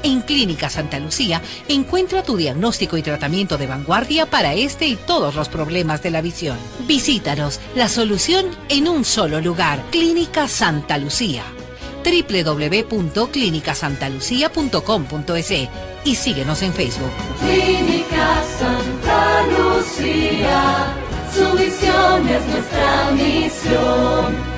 En Clínica Santa Lucía encuentra tu diagnóstico y tratamiento de vanguardia para este y todos los problemas de la visión. Visítanos, la solución en un solo lugar. Clínica Santa Lucía. www.clinicasantalucia.com.es y síguenos en Facebook. Clínica Santa Lucía, su visión es nuestra misión.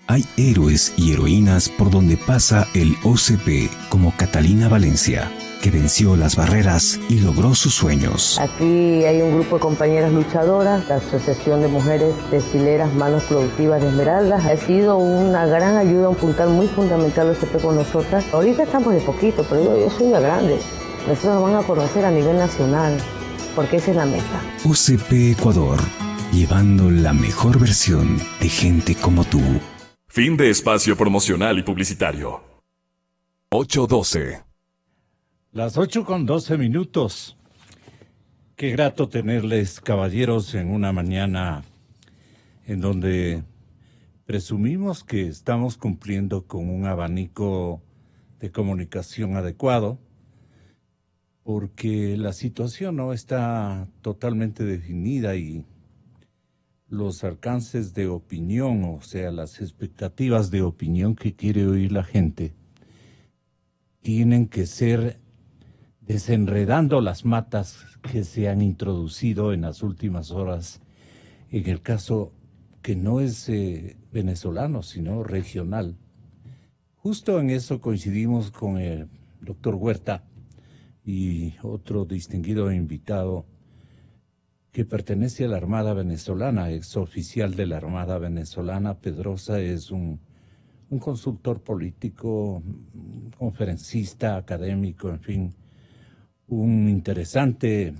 Hay héroes y heroínas por donde pasa el OCP, como Catalina Valencia, que venció las barreras y logró sus sueños. Aquí hay un grupo de compañeras luchadoras, la Asociación de Mujeres Textileras Manos Productivas de Esmeraldas. Ha sido una gran ayuda, un puntal muy fundamental el OCP con nosotras. Ahorita estamos de poquito, pero yo soy una grande. Nosotros nos van a conocer a nivel nacional, porque esa es la meta. OCP Ecuador, llevando la mejor versión de gente como tú. Fin de espacio promocional y publicitario. 8:12. Las 8:12. Qué grato tenerles, caballeros, en una mañana en donde presumimos que estamos cumpliendo con un abanico de comunicación adecuado, porque la situación no está totalmente definida y los alcances de opinión, o sea, las expectativas de opinión que quiere oír la gente, tienen que ser desenredando las matas que se han introducido en las últimas horas, en el caso que no es venezolano, sino regional. Justo en eso coincidimos con el doctor Huerta y otro distinguido invitado que pertenece a la Armada Venezolana, exoficial de la Armada Venezolana. Pedrosa es un consultor político, conferencista, académico, en fin, un interesante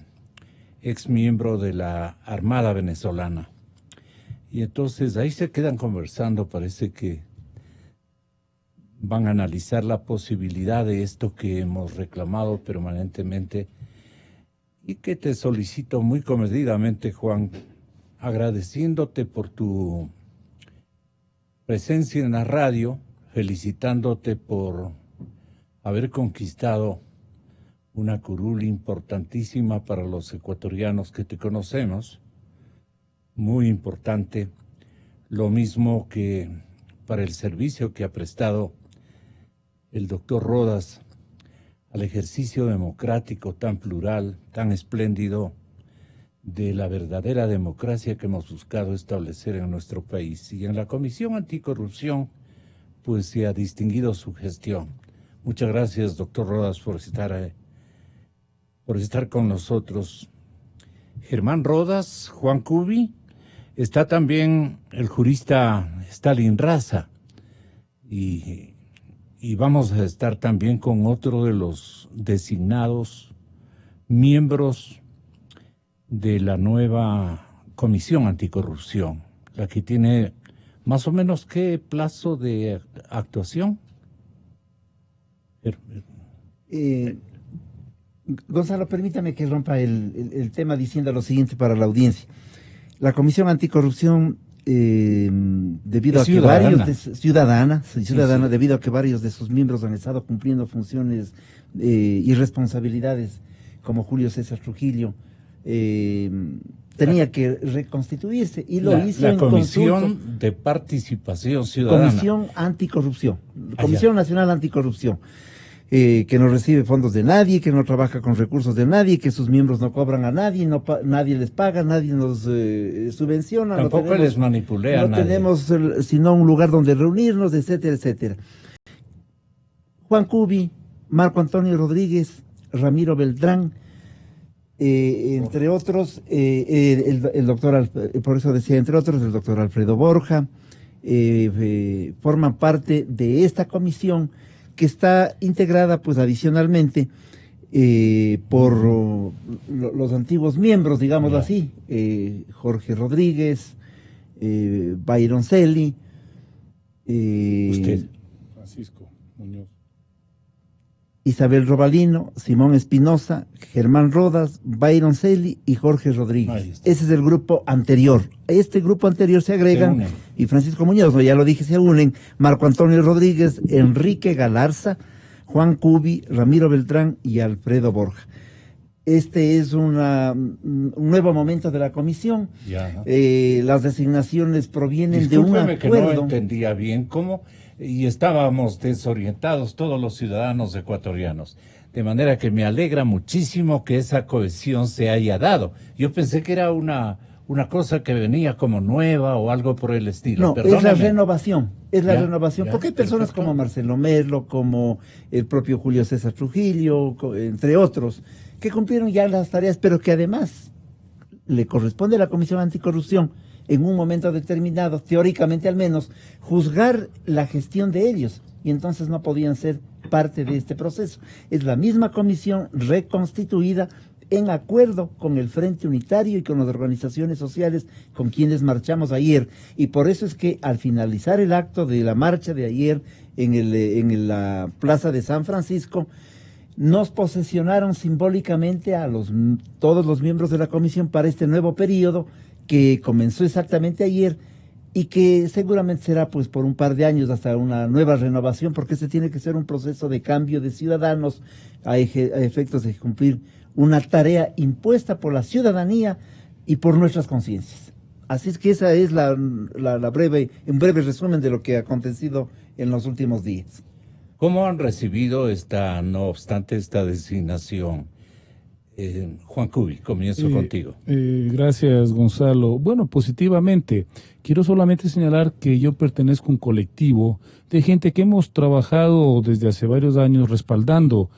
ex miembro de la Armada Venezolana. Y entonces ahí se quedan conversando, parece que van a analizar la posibilidad de esto que hemos reclamado permanentemente y que te solicito muy comedidamente, Juan, agradeciéndote por tu presencia en la radio, felicitándote por haber conquistado una curul importantísima para los ecuatorianos que te conocemos, muy importante, lo mismo que para el servicio que ha prestado el doctor Rodas al ejercicio democrático tan plural, tan espléndido, de la verdadera democracia que hemos buscado establecer en nuestro país. Y en la Comisión Anticorrupción, pues se ha distinguido su gestión. Muchas gracias, doctor Rodas, por estar con nosotros. Germán Rodas, Juan Cubi, está también el jurista Stalin Raza, y vamos a estar también con otro de los designados miembros de la nueva Comisión Anticorrupción, la que tiene más o menos ¿qué plazo de actuación? Gonzalo, permítame que rompa el tema diciendo lo siguiente para la audiencia. La Comisión Anticorrupción, debido a que ciudadana, debido a que varios de sus miembros han estado cumpliendo funciones y responsabilidades, como Julio César Trujillo, tenía que reconstituirse y lo hizo la en Comisión de Participación Ciudadana. Comisión Anticorrupción, Comisión Nacional Anticorrupción. Que no recibe fondos de nadie, que no trabaja con recursos de nadie, que sus miembros no cobran a nadie, nadie les paga, nadie nos subvenciona. Tampoco les manipulea a nadie. No tenemos sino un lugar donde reunirnos, etcétera, etcétera. Juan Cubi, Marco Antonio Rodríguez, Ramiro Beltrán, entre otros, el doctor, por eso decía entre otros, el doctor Alfredo Borja, forman parte de esta comisión que está integrada, pues, adicionalmente por los antiguos miembros, digámoslo así, Jorge Rodríguez, Byron Celi, usted, Francisco Muñoz. Isabel Robalino, Simón Espinosa, Germán Rodas, Byron Celi y Jorge Rodríguez. Ese es el grupo anterior. A este grupo anterior se agregan, y Francisco Muñoz, ya lo dije, se unen Marco Antonio Rodríguez, Enrique Galarza, Juan Cubi, Ramiro Beltrán y Alfredo Borja. Este es un nuevo momento de la comisión. Las designaciones provienen de un acuerdo. Que no entendía bien cómo, y estábamos desorientados todos los ciudadanos ecuatorianos. De manera que me alegra muchísimo que esa cohesión se haya dado. Yo pensé que era una cosa que venía como nueva o algo por el estilo. No, perdóname. Es la renovación. Es la renovación. Porque hay personas como Marcelo Merlo, como el propio Julio César Trujillo, entre otros, que cumplieron ya las tareas, pero que además le corresponde a la Comisión Anticorrupción, en un momento determinado, teóricamente al menos, juzgar la gestión de ellos, y entonces no podían ser parte de este proceso. Es la misma comisión reconstituida en acuerdo con el Frente Unitario y con las organizaciones sociales con quienes marchamos ayer, y por eso es que al finalizar el acto de la marcha de ayer en la Plaza de San Francisco, nos posesionaron simbólicamente a todos los miembros de la comisión para este nuevo periodo que comenzó exactamente ayer y que seguramente será pues por un par de años hasta una nueva renovación, porque este tiene que ser un proceso de cambio de ciudadanos a efectos de cumplir una tarea impuesta por la ciudadanía y por nuestras conciencias. Así es que esa es un breve resumen de lo que ha acontecido en los últimos días. ¿Cómo han recibido no obstante esta designación? Juan Cubi, comienzo contigo. Gracias, Gonzalo. Bueno, positivamente. Quiero solamente señalar que yo pertenezco a un colectivo de gente que hemos trabajado desde hace varios años respaldando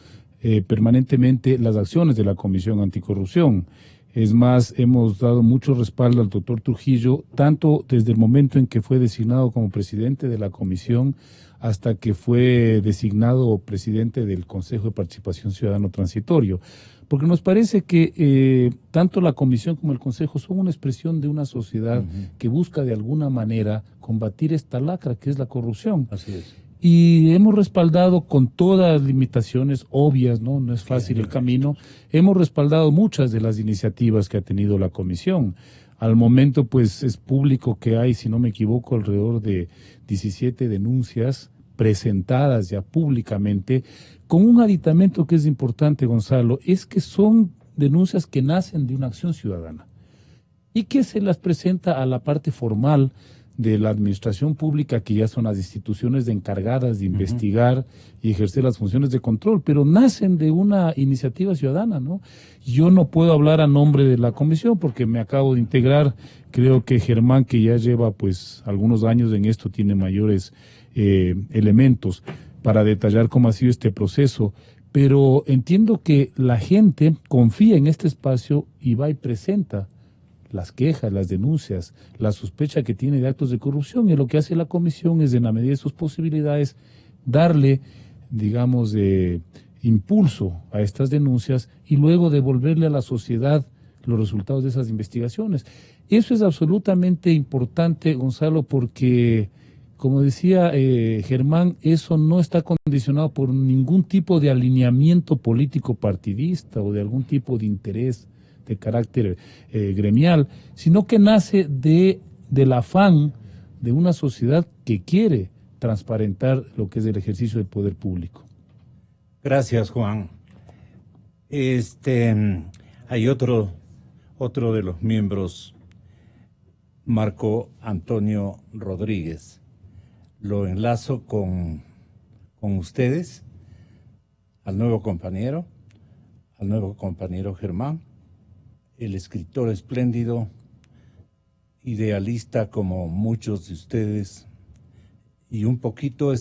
permanentemente las acciones de la Comisión Anticorrupción. Es más, hemos dado mucho respaldo al doctor Trujillo, tanto desde el momento en que fue designado como presidente de la comisión hasta que fue designado presidente del Consejo de Participación Ciudadano Transitorio. Porque nos parece que tanto la comisión como el consejo son una expresión de una sociedad que busca de alguna manera combatir esta lacra que es la corrupción. Así es. Y hemos respaldado con todas las limitaciones obvias, no es fácil el camino, hemos respaldado muchas de las iniciativas que ha tenido la comisión. Al momento pues es público que hay, si no me equivoco, alrededor de 17 denuncias presentadas ya públicamente, con un aditamento que es importante, Gonzalo, es que son denuncias que nacen de una acción ciudadana y que se las presenta a la parte formal de la administración pública, que ya son las instituciones encargadas de investigar y ejercer las funciones de control, pero nacen de una iniciativa ciudadana, ¿no? Yo no puedo hablar a nombre de la comisión porque me acabo de integrar. Creo que Germán, que ya lleva pues algunos años en esto, tiene mayores elementos para detallar cómo ha sido este proceso, pero entiendo que la gente confía en este espacio y va y presenta las quejas, las denuncias, la sospecha que tiene de actos de corrupción, y lo que hace la comisión es, en la medida de sus posibilidades, darle, digamos, impulso a estas denuncias y luego devolverle a la sociedad los resultados de esas investigaciones. Eso es absolutamente importante, Gonzalo, porque, como decía Germán, eso no está condicionado por ningún tipo de alineamiento político partidista o de algún tipo de interés de carácter gremial, sino que nace del afán de una sociedad que quiere transparentar lo que es el ejercicio del poder público. Gracias, Juan. Hay otro de los miembros, Marco Antonio Rodríguez. Lo enlazo con ustedes, al nuevo compañero Germán, el escritor espléndido, idealista como muchos de ustedes, y un poquito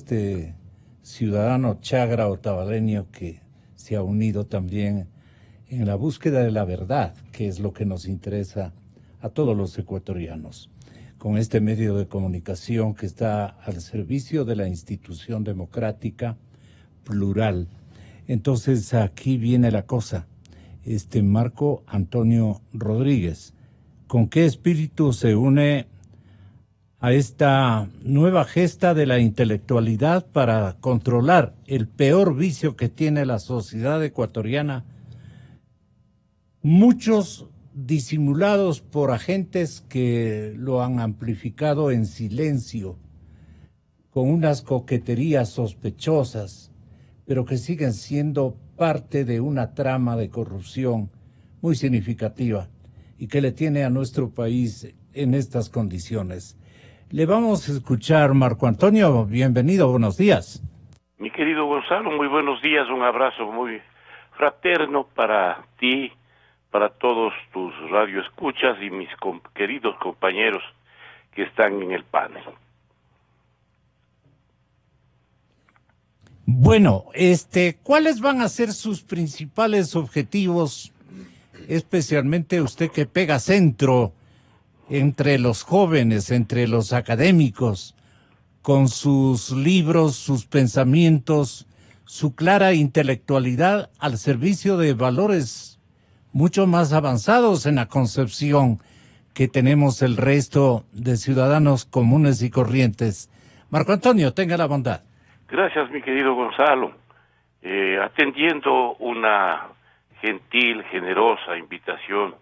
ciudadano chagra o tabaleño que se ha unido también en la búsqueda de la verdad, que es lo que nos interesa a todos los ecuatorianos, con este medio de comunicación que está al servicio de la institución democrática plural. Entonces aquí viene la cosa. Marco Antonio Rodríguez, ¿con qué espíritu se une a esta nueva gesta de la intelectualidad para controlar el peor vicio que tiene la sociedad ecuatoriana, muchos disimulados por agentes que lo han amplificado en silencio, con unas coqueterías sospechosas, pero que siguen siendo parte de una trama de corrupción muy significativa y que le tiene a nuestro país en estas condiciones. Le vamos a escuchar, Marco Antonio, bienvenido, buenos días. Mi querido Gonzalo, muy buenos días, un abrazo muy fraterno para ti, para todos tus radioescuchas y mis queridos compañeros que están en el panel. Bueno, ¿cuáles van a ser sus principales objetivos, especialmente usted que pega centro entre los jóvenes, entre los académicos, con sus libros, sus pensamientos, su clara intelectualidad al servicio de valores mucho más avanzados en la concepción que tenemos el resto de ciudadanos comunes y corrientes? Marco Antonio, tenga la bondad. Gracias, mi querido Gonzalo. Atendiendo una gentil, generosa invitación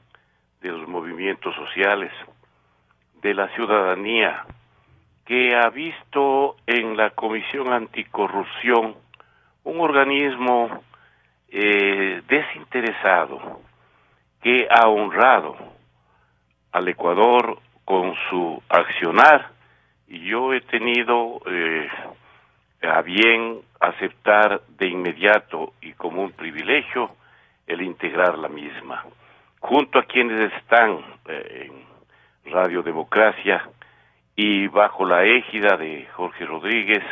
de los movimientos sociales, de la ciudadanía, que ha visto en la Comisión Anticorrupción un organismo desinteresado, que ha honrado al Ecuador con su accionar, y yo he tenido a bien aceptar de inmediato y como un privilegio el integrar la misma. Junto a quienes están en Radio Democracia y bajo la égida de Jorge Rodríguez,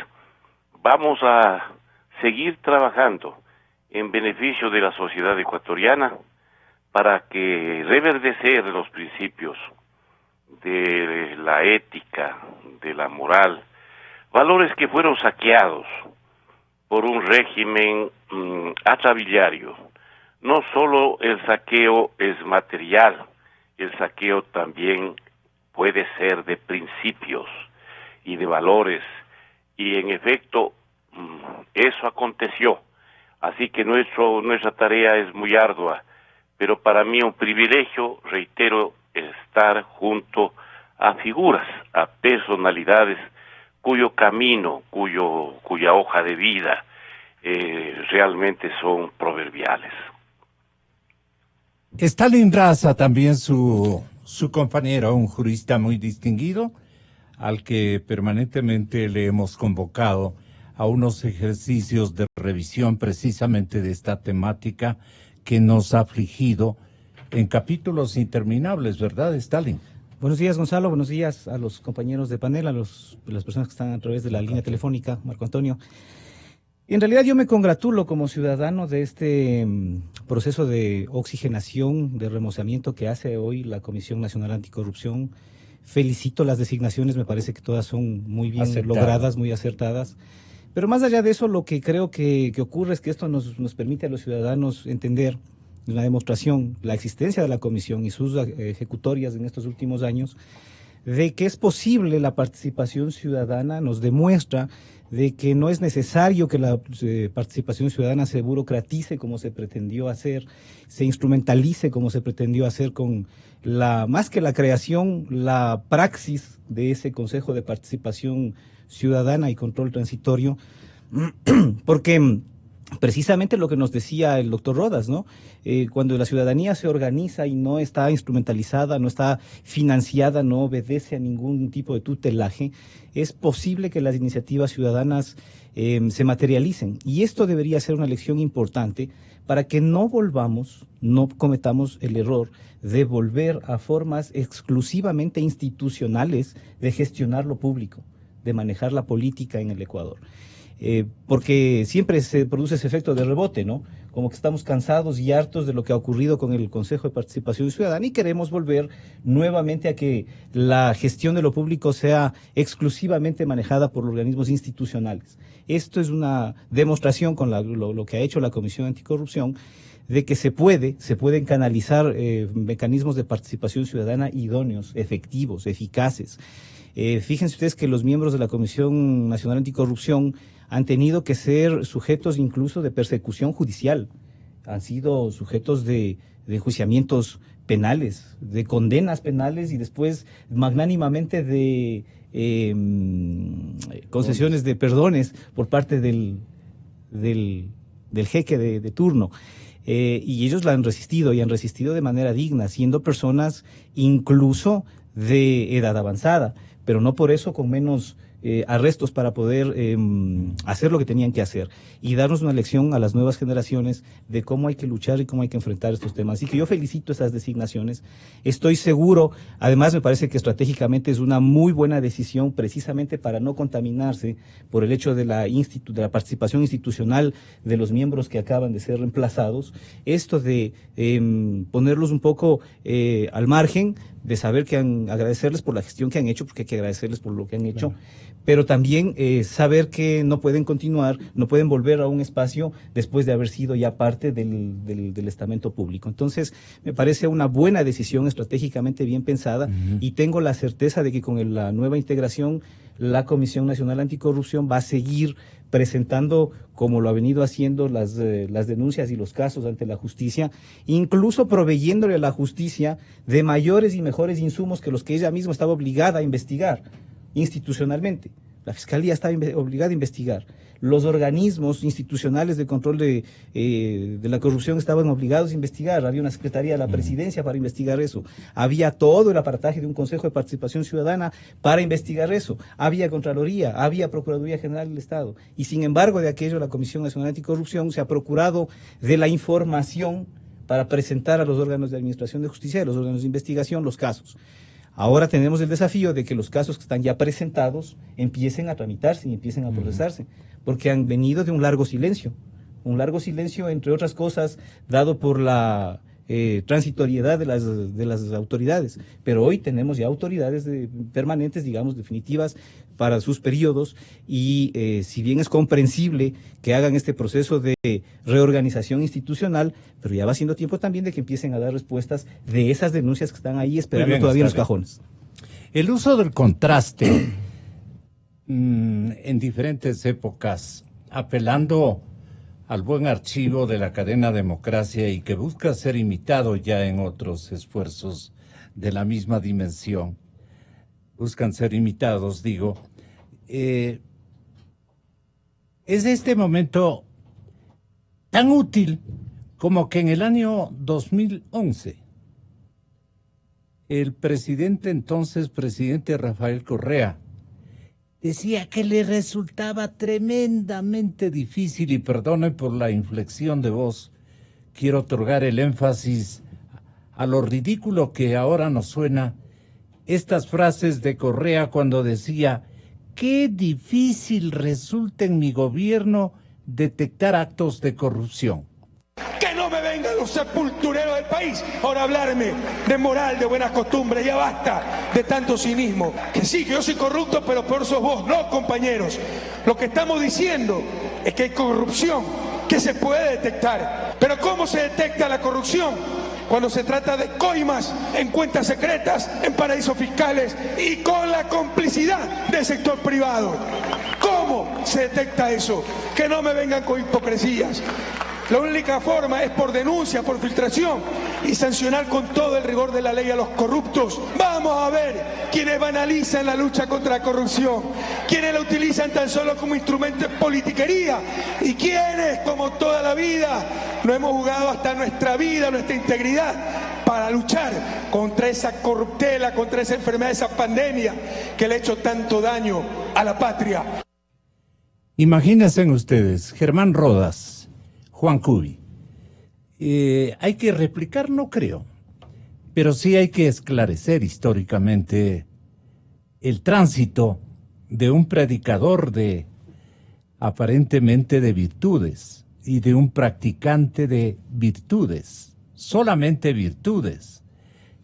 vamos a seguir trabajando en beneficio de la sociedad ecuatoriana para que reverdecer los principios de la ética, de la moral, valores que fueron saqueados por un régimen atrabiliario. No solo el saqueo es material, el saqueo también puede ser de principios y de valores, y en efecto eso aconteció. Así que nuestra tarea es muy ardua, pero para mí un privilegio, reitero, estar junto a figuras, a personalidades cuyo camino, cuya hoja de vida realmente son proverbiales. Stalin Raza, también su compañero, un jurista muy distinguido, al que permanentemente le hemos convocado a unos ejercicios de revisión precisamente de esta temática que nos ha afligido en capítulos interminables, ¿verdad, Stalin? Buenos días, Gonzalo. Buenos días a los compañeros de panel, a las personas que están a través de la línea telefónica, Marco Antonio. En realidad yo me congratulo como ciudadano de este proceso de oxigenación, de remozamiento que hace hoy la Comisión Nacional Anticorrupción. Felicito las designaciones, me parece que todas son muy bien logradas, muy acertadas. Pero más allá de eso, lo que creo que ocurre es que esto nos permite a los ciudadanos entender una demostración, la existencia de la comisión y sus ejecutorias en estos últimos años, de que es posible la participación ciudadana, nos demuestra de que no es necesario que la participación ciudadana se burocratice como se pretendió hacer, se instrumentalice como se pretendió hacer con más que la creación, la praxis de ese Consejo de Participación Ciudadana y Control Transitorio, porque precisamente lo que nos decía el doctor Rodas, ¿no? Cuando la ciudadanía se organiza y no está instrumentalizada, no está financiada, no obedece a ningún tipo de tutelaje, es posible que las iniciativas ciudadanas se materialicen. Y esto debería ser una lección importante para que no cometamos el error de volver a formas exclusivamente institucionales de gestionar lo público, de manejar la política en el Ecuador. Porque siempre se produce ese efecto de rebote, ¿no? Como que estamos cansados y hartos de lo que ha ocurrido con el Consejo de Participación Ciudadana y queremos volver nuevamente a que la gestión de lo público sea exclusivamente manejada por organismos institucionales. Esto es una demostración con lo que ha hecho la Comisión Anticorrupción de que se pueden canalizar mecanismos de participación ciudadana idóneos, efectivos, eficaces. Fíjense ustedes que los miembros de la Comisión Nacional Anticorrupción han tenido que ser sujetos incluso de persecución judicial, han sido sujetos de enjuiciamientos penales, de condenas penales y después magnánimamente de concesiones de perdones por parte del jeque de turno. Y ellos la han resistido y han resistido de manera digna, siendo personas incluso de edad avanzada, pero no por eso con menos arrestos para poder hacer lo que tenían que hacer y darnos una lección a las nuevas generaciones de cómo hay que luchar y cómo hay que enfrentar estos temas. Así que yo felicito esas designaciones. Estoy seguro, además me parece que estratégicamente es una muy buena decisión precisamente para no contaminarse por el hecho de la participación institucional de los miembros que acaban de ser reemplazados. Esto de ponerlos un poco al margen, de saber que agradecerles por la gestión que han hecho, porque hay que agradecerles por lo que han hecho, pero también saber que no pueden continuar, no pueden volver a un espacio después de haber sido ya parte del estamento público. Entonces, me parece una buena decisión estratégicamente bien pensada y tengo la certeza de que con la nueva integración, la Comisión Nacional Anticorrupción va a seguir presentando, como lo ha venido haciendo, las denuncias y los casos ante la justicia, incluso proveyéndole a la justicia de mayores y mejores insumos que los que ella misma estaba obligada a investigar institucionalmente. La Fiscalía estaba obligada a investigar. Los organismos institucionales de control de la corrupción estaban obligados a investigar. Había una Secretaría de la Presidencia para investigar eso. Había todo el aparataje de un Consejo de Participación Ciudadana para investigar eso. Había Contraloría, había Procuraduría General del Estado. Y sin embargo, de aquello, la Comisión Nacional Anticorrupción se ha procurado de la información para presentar a los órganos de administración de justicia y a los órganos de investigación los casos. Ahora tenemos el desafío de que los casos que están ya presentados empiecen a tramitarse y empiecen a procesarse, porque han venido de un largo silencio, entre otras cosas, dado por la transitoriedad de las autoridades. Pero hoy tenemos ya autoridades permanentes, digamos, definitivas para sus periodos y si bien es comprensible que hagan este proceso de reorganización institucional, pero ya va siendo tiempo también de que empiecen a dar respuestas de esas denuncias que están ahí esperando todavía en los cajones. El uso del contraste en diferentes épocas, apelando al buen archivo de la cadena Democracia y que busca ser imitado ya en otros esfuerzos de la misma dimensión, buscan ser imitados, digo, es este momento tan útil como que en el año 2011 el presidente Rafael Correa, decía que le resultaba tremendamente difícil, y perdone por la inflexión de voz, quiero otorgar el énfasis a lo ridículo que ahora nos suena estas frases de Correa cuando decía: qué difícil resulta en mi gobierno detectar actos de corrupción. Que no me vengan los sepultureros del país ahora a hablarme de moral, de buenas costumbres. Ya basta de tanto cinismo. Que sí, que yo soy corrupto, pero peor sos vos. No, compañeros. Lo que estamos diciendo es que hay corrupción que se puede detectar. Pero ¿cómo se detecta la corrupción? Cuando se trata de coimas en cuentas secretas, en paraísos fiscales y con la complicidad del sector privado. ¿Cómo se detecta eso? Que no me vengan con hipocresías. La única forma es por denuncia, por filtración y sancionar con todo el rigor de la ley a los corruptos. Vamos a ver quienes banalizan la lucha contra la corrupción, quienes la utilizan tan solo como instrumento de politiquería y quienes, como toda la vida, no hemos jugado hasta nuestra vida, nuestra integridad para luchar contra esa corruptela, contra esa enfermedad, esa pandemia que le ha hecho tanto daño a la patria. Imagínense ustedes, Germán Rodas, Juan Cubi. Hay que replicar, no creo, pero sí hay que esclarecer históricamente el tránsito de un predicador de aparentemente de virtudes y de un practicante de virtudes, solamente virtudes,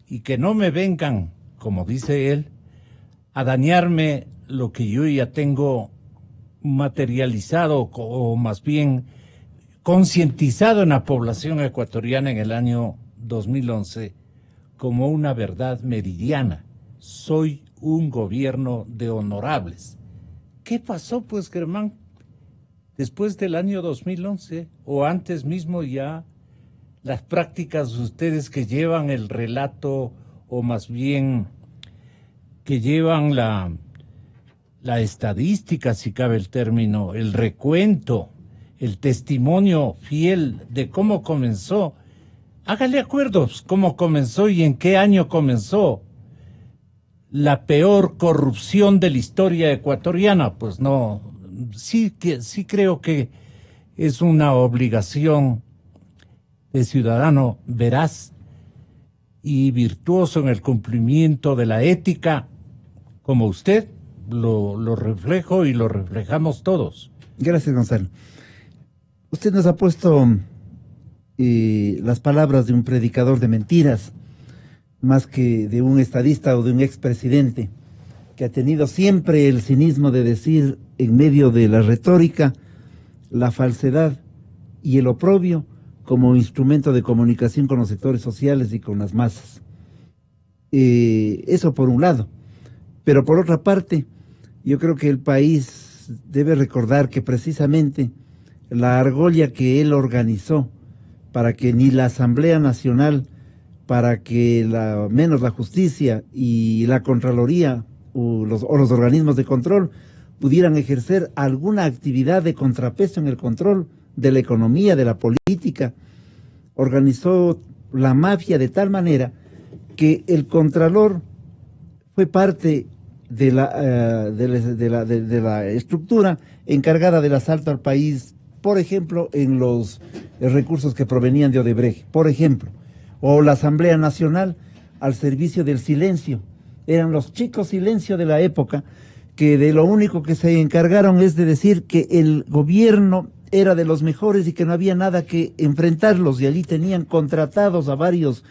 y que no me vengan, como dice él, a dañarme lo que yo ya tengo materializado o más bien concientizado en la población ecuatoriana en el año 2011 como una verdad meridiana. Soy un gobierno de honorables. ¿Qué pasó, pues, Germán? Después del año 2011 o antes mismo ya las prácticas de ustedes que llevan el relato o más bien que llevan la estadística, si cabe el término, el recuento, el testimonio fiel de cómo comenzó. Hágale acuerdos cómo comenzó y en qué año comenzó la peor corrupción de la historia ecuatoriana. Pues no, sí creo que es una obligación de ciudadano veraz y virtuoso en el cumplimiento de la ética, como usted lo reflejo y lo reflejamos todos. Gracias, Gonzalo. Usted nos ha puesto las palabras de un predicador de mentiras, más que de un estadista o de un expresidente, que ha tenido siempre el cinismo de decir en medio de la retórica la falsedad y el oprobio como instrumento de comunicación con los sectores sociales y con las masas. Eso por un lado. Pero por otra parte, yo creo que el país debe recordar que precisamente la argolla que él organizó para que ni la Asamblea Nacional, para que menos la justicia y la Contraloría o los organismos de control pudieran ejercer alguna actividad de contrapeso en el control de la economía, de la política, organizó la mafia de tal manera que el Contralor fue parte de la estructura encargada del asalto al país, por ejemplo, en los recursos que provenían de Odebrecht, por ejemplo, o la Asamblea Nacional al servicio del silencio. Eran los chicos silencio de la época, que de lo único que se encargaron es de decir que el gobierno era de los mejores y que no había nada que enfrentarlos, y allí tenían contratados a varios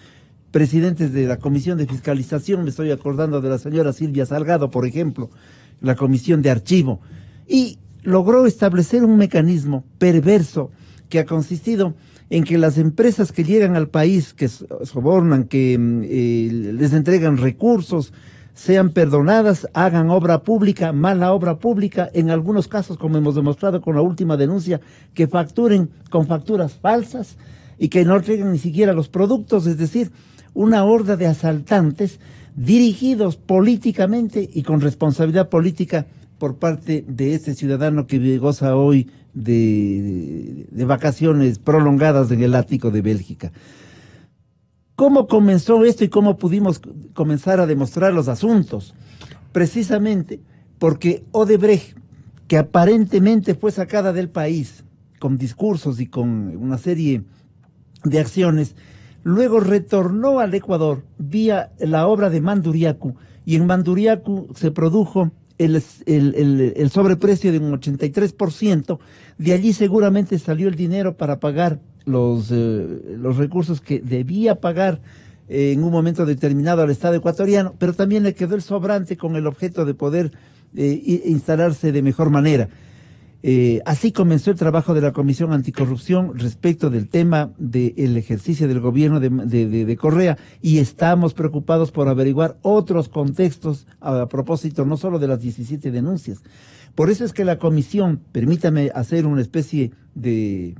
presidentes de la Comisión de Fiscalización. Me estoy acordando de la señora Silvia Salgado, por ejemplo, la Comisión de Archivo, y logró establecer un mecanismo perverso que ha consistido en que las empresas que llegan al país, que sobornan, que les entregan recursos, sean perdonadas, hagan obra pública, mala obra pública, en algunos casos, como hemos demostrado con la última denuncia, que facturen con facturas falsas y que no entreguen ni siquiera los productos, es decir, una horda de asaltantes dirigidos políticamente y con responsabilidad política por parte de este ciudadano que goza hoy de vacaciones prolongadas en el ático de Bélgica. ¿Cómo comenzó esto y cómo pudimos comenzar a demostrar los asuntos? Precisamente porque Odebrecht, que aparentemente fue sacada del país con discursos y con una serie de acciones, luego retornó al Ecuador vía la obra de Manduriacu, y en Manduriacu se produjo el sobreprecio de un 83%, de allí seguramente salió el dinero para pagar los recursos que debía pagar en un momento determinado al Estado ecuatoriano, pero también le quedó el sobrante con el objeto de poder instalarse de mejor manera. Así comenzó el trabajo de la Comisión Anticorrupción respecto del tema del ejercicio del gobierno de Correa, y estamos preocupados por averiguar otros contextos a propósito no solo de las 17 denuncias. Por eso es que la comisión, permítame hacer una especie de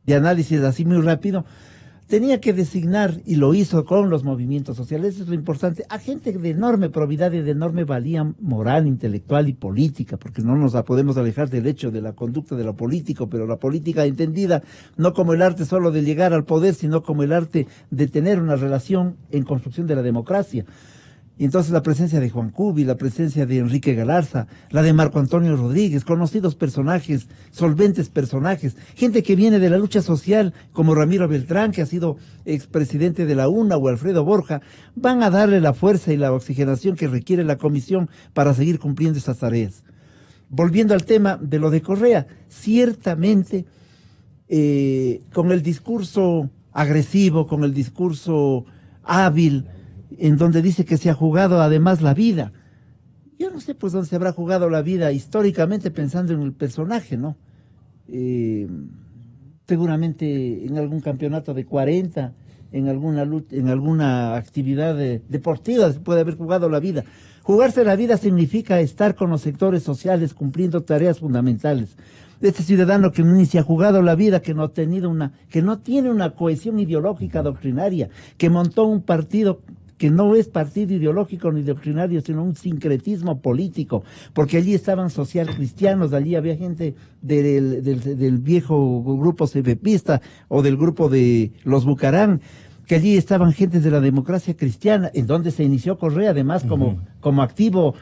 análisis así muy rápido, tenía que designar, y lo hizo con los movimientos sociales, eso es lo importante, a gente de enorme probidad y de enorme valía moral, intelectual y política, porque no nos podemos alejar del hecho de la conducta de lo político, pero la política entendida no como el arte solo de llegar al poder, sino como el arte de tener una relación en construcción de la democracia. Y entonces la presencia de Juan Cubi, la presencia de Enrique Galarza, la de Marco Antonio Rodríguez, conocidos personajes, solventes personajes, gente que viene de la lucha social, como Ramiro Beltrán, que ha sido expresidente de la UNA, o Alfredo Borja, van a darle la fuerza y la oxigenación que requiere la comisión para seguir cumpliendo estas tareas. Volviendo al tema de lo de Correa, ciertamente con el discurso agresivo, con el discurso hábil, en donde dice que se ha jugado además la vida. Yo no sé pues dónde se habrá jugado la vida históricamente pensando en el personaje, ¿no? seguramente en algún campeonato de 40, en alguna actividad deportiva se puede haber jugado la vida. Jugarse la vida significa estar con los sectores sociales cumpliendo tareas fundamentales. Este ciudadano que ni se ha jugado la vida, que no tiene una cohesión ideológica doctrinaria, que montó un partido que no es partido ideológico ni doctrinario, sino un sincretismo político, porque allí estaban social cristianos, allí había gente del viejo grupo cevepista o del grupo de los Bucarán, que allí estaban gentes de la democracia cristiana, en donde se inició Correa, además como activo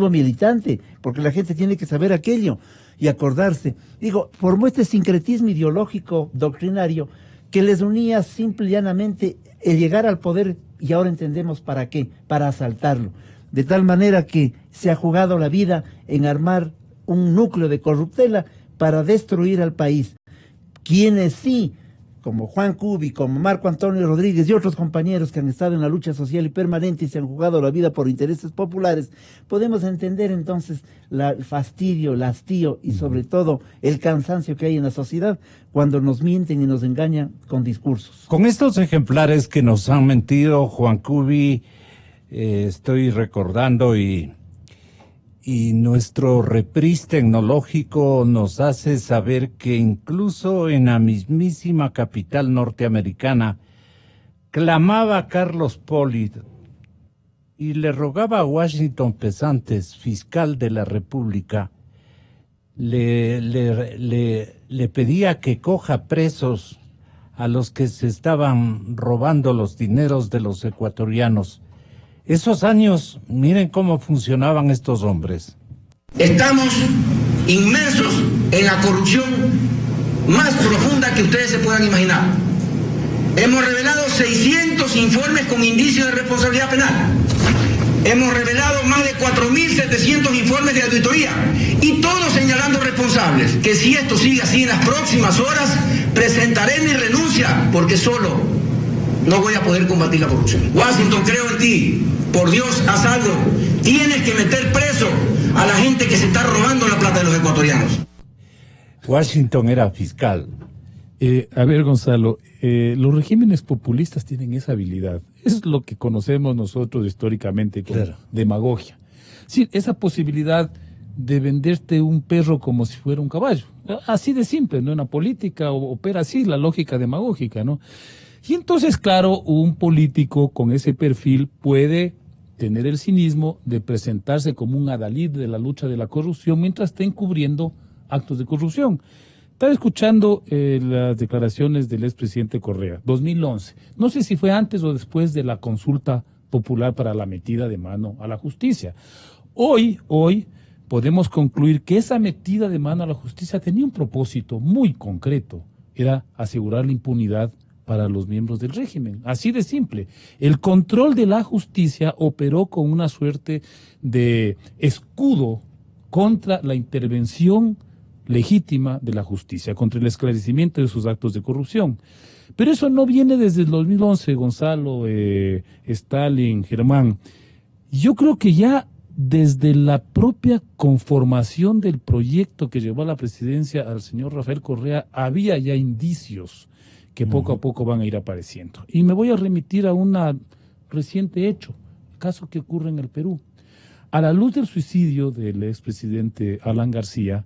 militante, porque la gente tiene que saber aquello y acordarse. Digo, formó este sincretismo ideológico doctrinario que les unía simple y llanamente el llegar al poder, y ahora entendemos para qué, para asaltarlo. De tal manera que se ha jugado la vida en armar un núcleo de corruptela para destruir al país. Quienes sí, como Juan Cubi, como Marco Antonio Rodríguez y otros compañeros que han estado en la lucha social y permanente y se han jugado la vida por intereses populares, podemos entender entonces el fastidio, el hastío y sobre todo el cansancio que hay en la sociedad cuando nos mienten y nos engañan con discursos. Con estos ejemplares que nos han mentido, Juan Cubi, estoy recordando y nuestro reprise tecnológico nos hace saber que incluso en la mismísima capital norteamericana clamaba Carlos Poli y le rogaba a Washington Pesantes, fiscal de la República, le pedía que coja presos a los que se estaban robando los dineros de los ecuatorianos. Esos años, miren cómo funcionaban estos hombres. Estamos inmersos en la corrupción más profunda que ustedes se puedan imaginar. Hemos revelado 600 informes con indicios de responsabilidad penal. Hemos revelado más de 4.700 informes de auditoría y todos señalando responsables, que si esto sigue así en las próximas horas, presentaré mi renuncia porque solo no voy a poder combatir la corrupción. Washington, creo en ti. Por Dios, haz algo. Tienes que meter preso a la gente que se está robando la plata de los ecuatorianos. Washington era fiscal. A ver, Gonzalo, los regímenes populistas tienen esa habilidad. Es lo que conocemos nosotros históricamente como demagogia. Sí, esa posibilidad de venderte un perro como si fuera un caballo. Así de simple, ¿no? En la política opera así la lógica demagógica, ¿no? Y entonces, claro, un político con ese perfil puede tener el cinismo de presentarse como un adalid de la lucha de la corrupción mientras esté encubriendo actos de corrupción. Estaba escuchando las declaraciones del expresidente Correa, 2011. No sé si fue antes o después de la consulta popular para la metida de mano a la justicia. Hoy podemos concluir que esa metida de mano a la justicia tenía un propósito muy concreto, era asegurar la impunidad para los miembros del régimen. Así de simple. El control de la justicia operó con una suerte de escudo contra la intervención legítima de la justicia, contra el esclarecimiento de sus actos de corrupción. Pero eso no viene desde el 2011, Gonzalo, Stalin, Germán. Yo creo que ya desde la propia conformación del proyecto que llevó a la presidencia al señor Rafael Correa, había ya indicios que poco a poco van a ir apareciendo. Y me voy a remitir a un reciente hecho, caso que ocurre en el Perú. A la luz del suicidio del expresidente Alan García,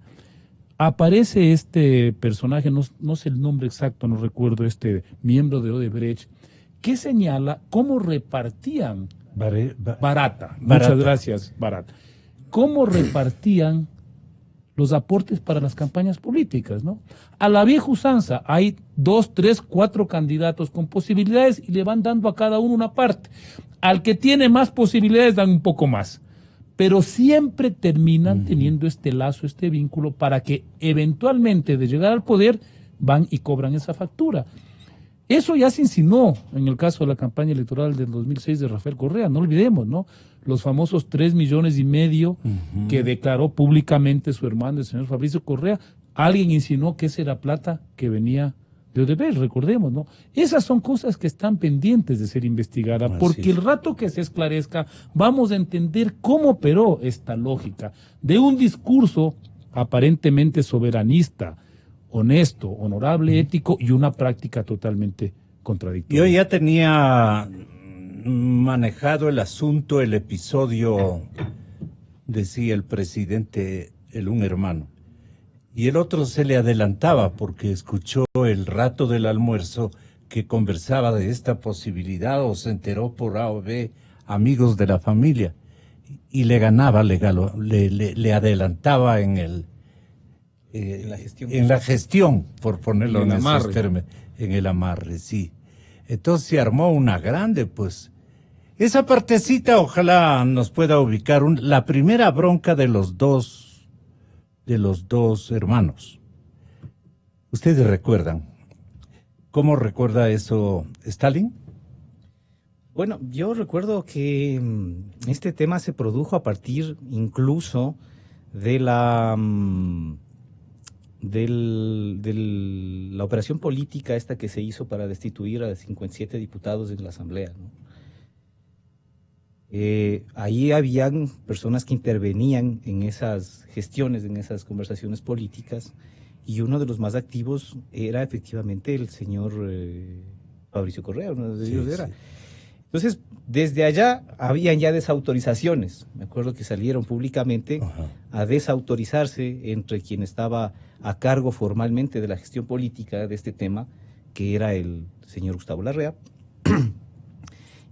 aparece este personaje, no sé el nombre exacto, no recuerdo, este miembro de Odebrecht, que señala cómo repartían Barata. Muchas gracias, Barata. Cómo repartían los aportes para las campañas políticas, ¿no? A la vieja usanza, hay 2, 3, 4 candidatos con posibilidades y le van dando a cada uno una parte. Al que tiene más posibilidades dan un poco más. Pero siempre terminan teniendo este lazo, este vínculo, para que eventualmente de llegar al poder van y cobran esa factura. Eso ya se insinuó en el caso de la campaña electoral del 2006 de Rafael Correa, no olvidemos, ¿no? Los famosos 3,5 millones que declaró públicamente su hermano, el señor Fabricio Correa. Alguien insinuó que esa era plata que venía de Odebrecht, recordemos, ¿no? Esas son cosas que están pendientes de ser investigadas, porque el rato que se esclarezca vamos a entender cómo operó esta lógica de un discurso aparentemente soberanista, honesto, honorable, ético y una práctica totalmente contradictoria. Yo ya tenía manejado el asunto, el episodio, decía el presidente, un hermano, y el otro se le adelantaba porque escuchó el rato del almuerzo que conversaba de esta posibilidad o se enteró por A o B, amigos de la familia, y le ganaba, le adelantaba en la gestión, por ponerlo en esos términos, en el amarre, sí. Entonces se armó una grande, pues. Esa partecita ojalá nos pueda ubicar la primera bronca de los dos hermanos. ¿Ustedes recuerdan? ¿Cómo recuerda eso Stalin? Bueno, yo recuerdo que este tema se produjo a partir incluso de la operación política esta que se hizo para destituir a 57 diputados en la Asamblea, ¿no? Ahí habían personas que intervenían en esas gestiones, en esas conversaciones políticas, y uno de los más activos era efectivamente el señor Fabricio Correa, uno de ellos era. Sí. Entonces, desde allá habían ya desautorizaciones. Me acuerdo que salieron públicamente a desautorizarse entre quien estaba a cargo formalmente de la gestión política de este tema, que era el señor Gustavo Larrea,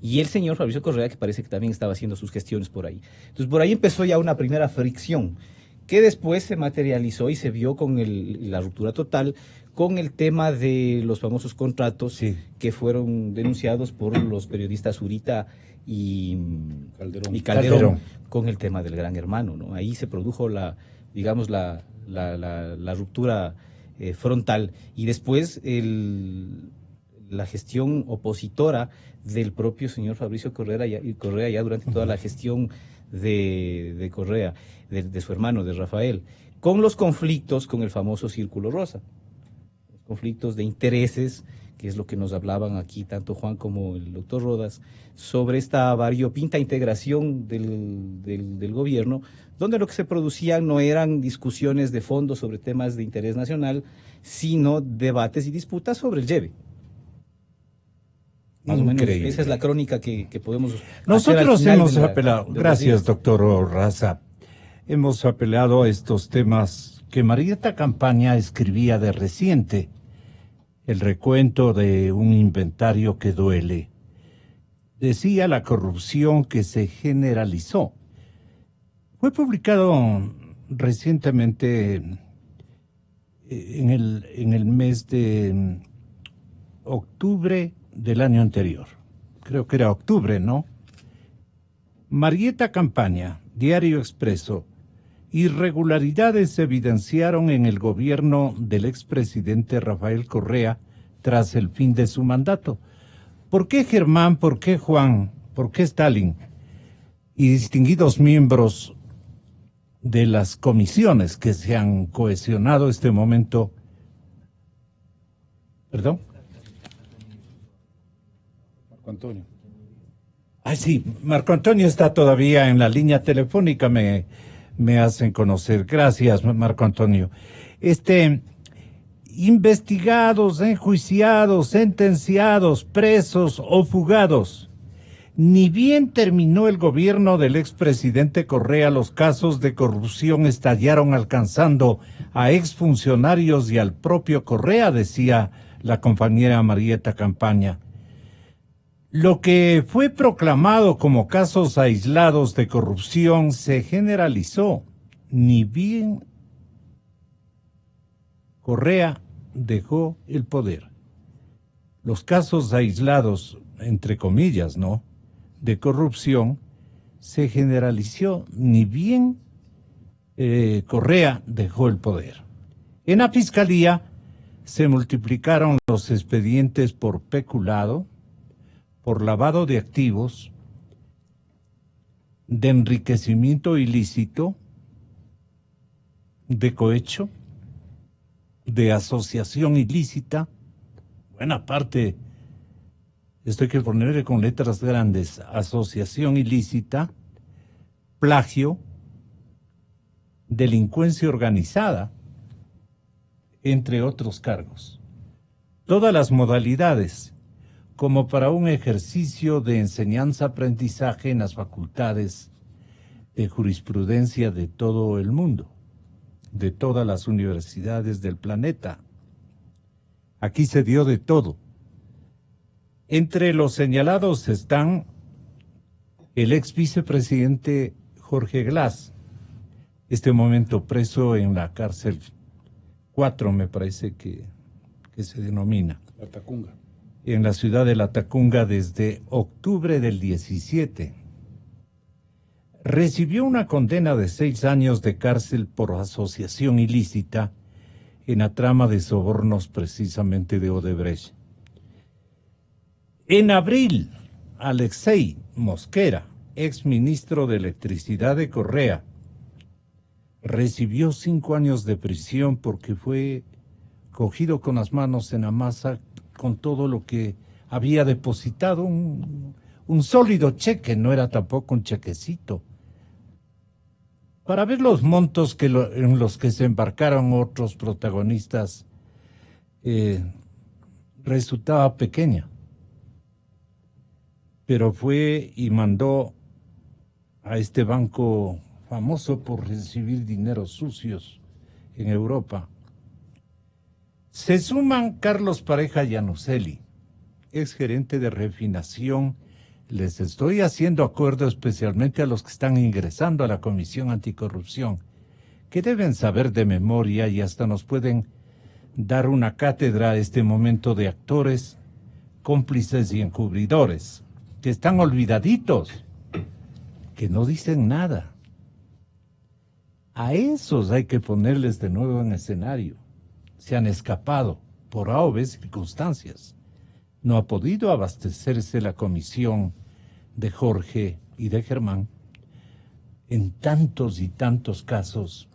y el señor Fabricio Correa, que parece que también estaba haciendo sus gestiones por ahí. Entonces, por ahí empezó ya una primera fricción, que después se materializó y se vio con la ruptura total con el tema de los famosos contratos que fueron denunciados por los periodistas Zurita y Calderón con el tema del Gran Hermano, ¿no? Ahí se produjo la ruptura frontal, y después la gestión opositora del propio señor Fabricio Correa ya durante toda la gestión de Correa, de su hermano, de Rafael, con los conflictos con el famoso Círculo Rosa, los conflictos de intereses, que es lo que nos hablaban aquí tanto Juan como el doctor Rodas, sobre esta variopinta integración del gobierno, donde lo que se producían no eran discusiones de fondo sobre temas de interés nacional, sino debates y disputas sobre el lleve. Más o menos, esa es la crónica que podemos Nosotros hemos apelado, gracias doctor Raza, hemos apelado a estos temas que Marieta Campaña escribía de reciente, el recuento de un inventario que duele. Decía la corrupción que se generalizó. Fue publicado recientemente en el mes de octubre del año anterior. Creo que era octubre, ¿no? Marieta Campaña, Diario Expreso. Irregularidades se evidenciaron en el gobierno del expresidente Rafael Correa tras el fin de su mandato. ¿Por qué Germán? ¿Por qué Juan? ¿Por qué Stalin? Y distinguidos miembros de las comisiones que se han cohesionado este momento. ¿Perdón? Marco Antonio. Ay, sí, Marco Antonio está todavía en la línea telefónica, me hacen conocer. Gracias, Marco Antonio. Investigados, enjuiciados, sentenciados, presos o fugados. Ni bien terminó el gobierno del expresidente Correa, los casos de corrupción estallaron alcanzando a exfuncionarios y al propio Correa, decía la compañera Marieta Campaña. Lo que fue proclamado como casos aislados de corrupción se generalizó. Ni bien Correa dejó el poder. Los casos aislados, entre comillas, ¿no?, de corrupción se generalizó ni bien Correa dejó el poder. En la Fiscalía se multiplicaron los expedientes por peculado, por lavado de activos, de enriquecimiento ilícito, de cohecho, de asociación ilícita, buena parte, esto hay que ponerle con letras grandes, asociación ilícita, plagio, delincuencia organizada. entre otros cargos. Todas las modalidades, como para un ejercicio de enseñanza-aprendizaje en las facultades de jurisprudencia de todo el mundo, de todas las universidades del planeta. Aquí se dio de todo. Entre los señalados están el ex vicepresidente Jorge Glass, este momento preso en la cárcel 4, me parece que se denomina. La Tacunga. En la ciudad de La Tacunga desde octubre del 17. Recibió una condena de 6 años de cárcel por asociación ilícita en la trama de sobornos precisamente de Odebrecht. En abril, Alexei Mosquera, ex ministro de Electricidad de Correa, recibió 5 años de prisión porque fue cogido con las manos en la masa con todo lo que había depositado, un sólido cheque, no era tampoco un chequecito. Para ver los montos en los que se embarcaron otros protagonistas, resultaba pequeña. Pero fue y mandó a este banco famoso por recibir dineros sucios en Europa. Se suman Carlos Pareja Llanuselli, ex gerente de refinación. Les estoy haciendo acuerdo especialmente a los que están ingresando a la Comisión Anticorrupción, que deben saber de memoria y hasta nos pueden dar una cátedra a este momento de actores, cómplices y encubridores, que están olvidaditos, que no dicen nada. A esos hay que ponerles de nuevo en escenario. Se han escapado por A o B circunstancias. No ha podido abastecerse la comisión de Jorge y de Germán en tantos y tantos casos.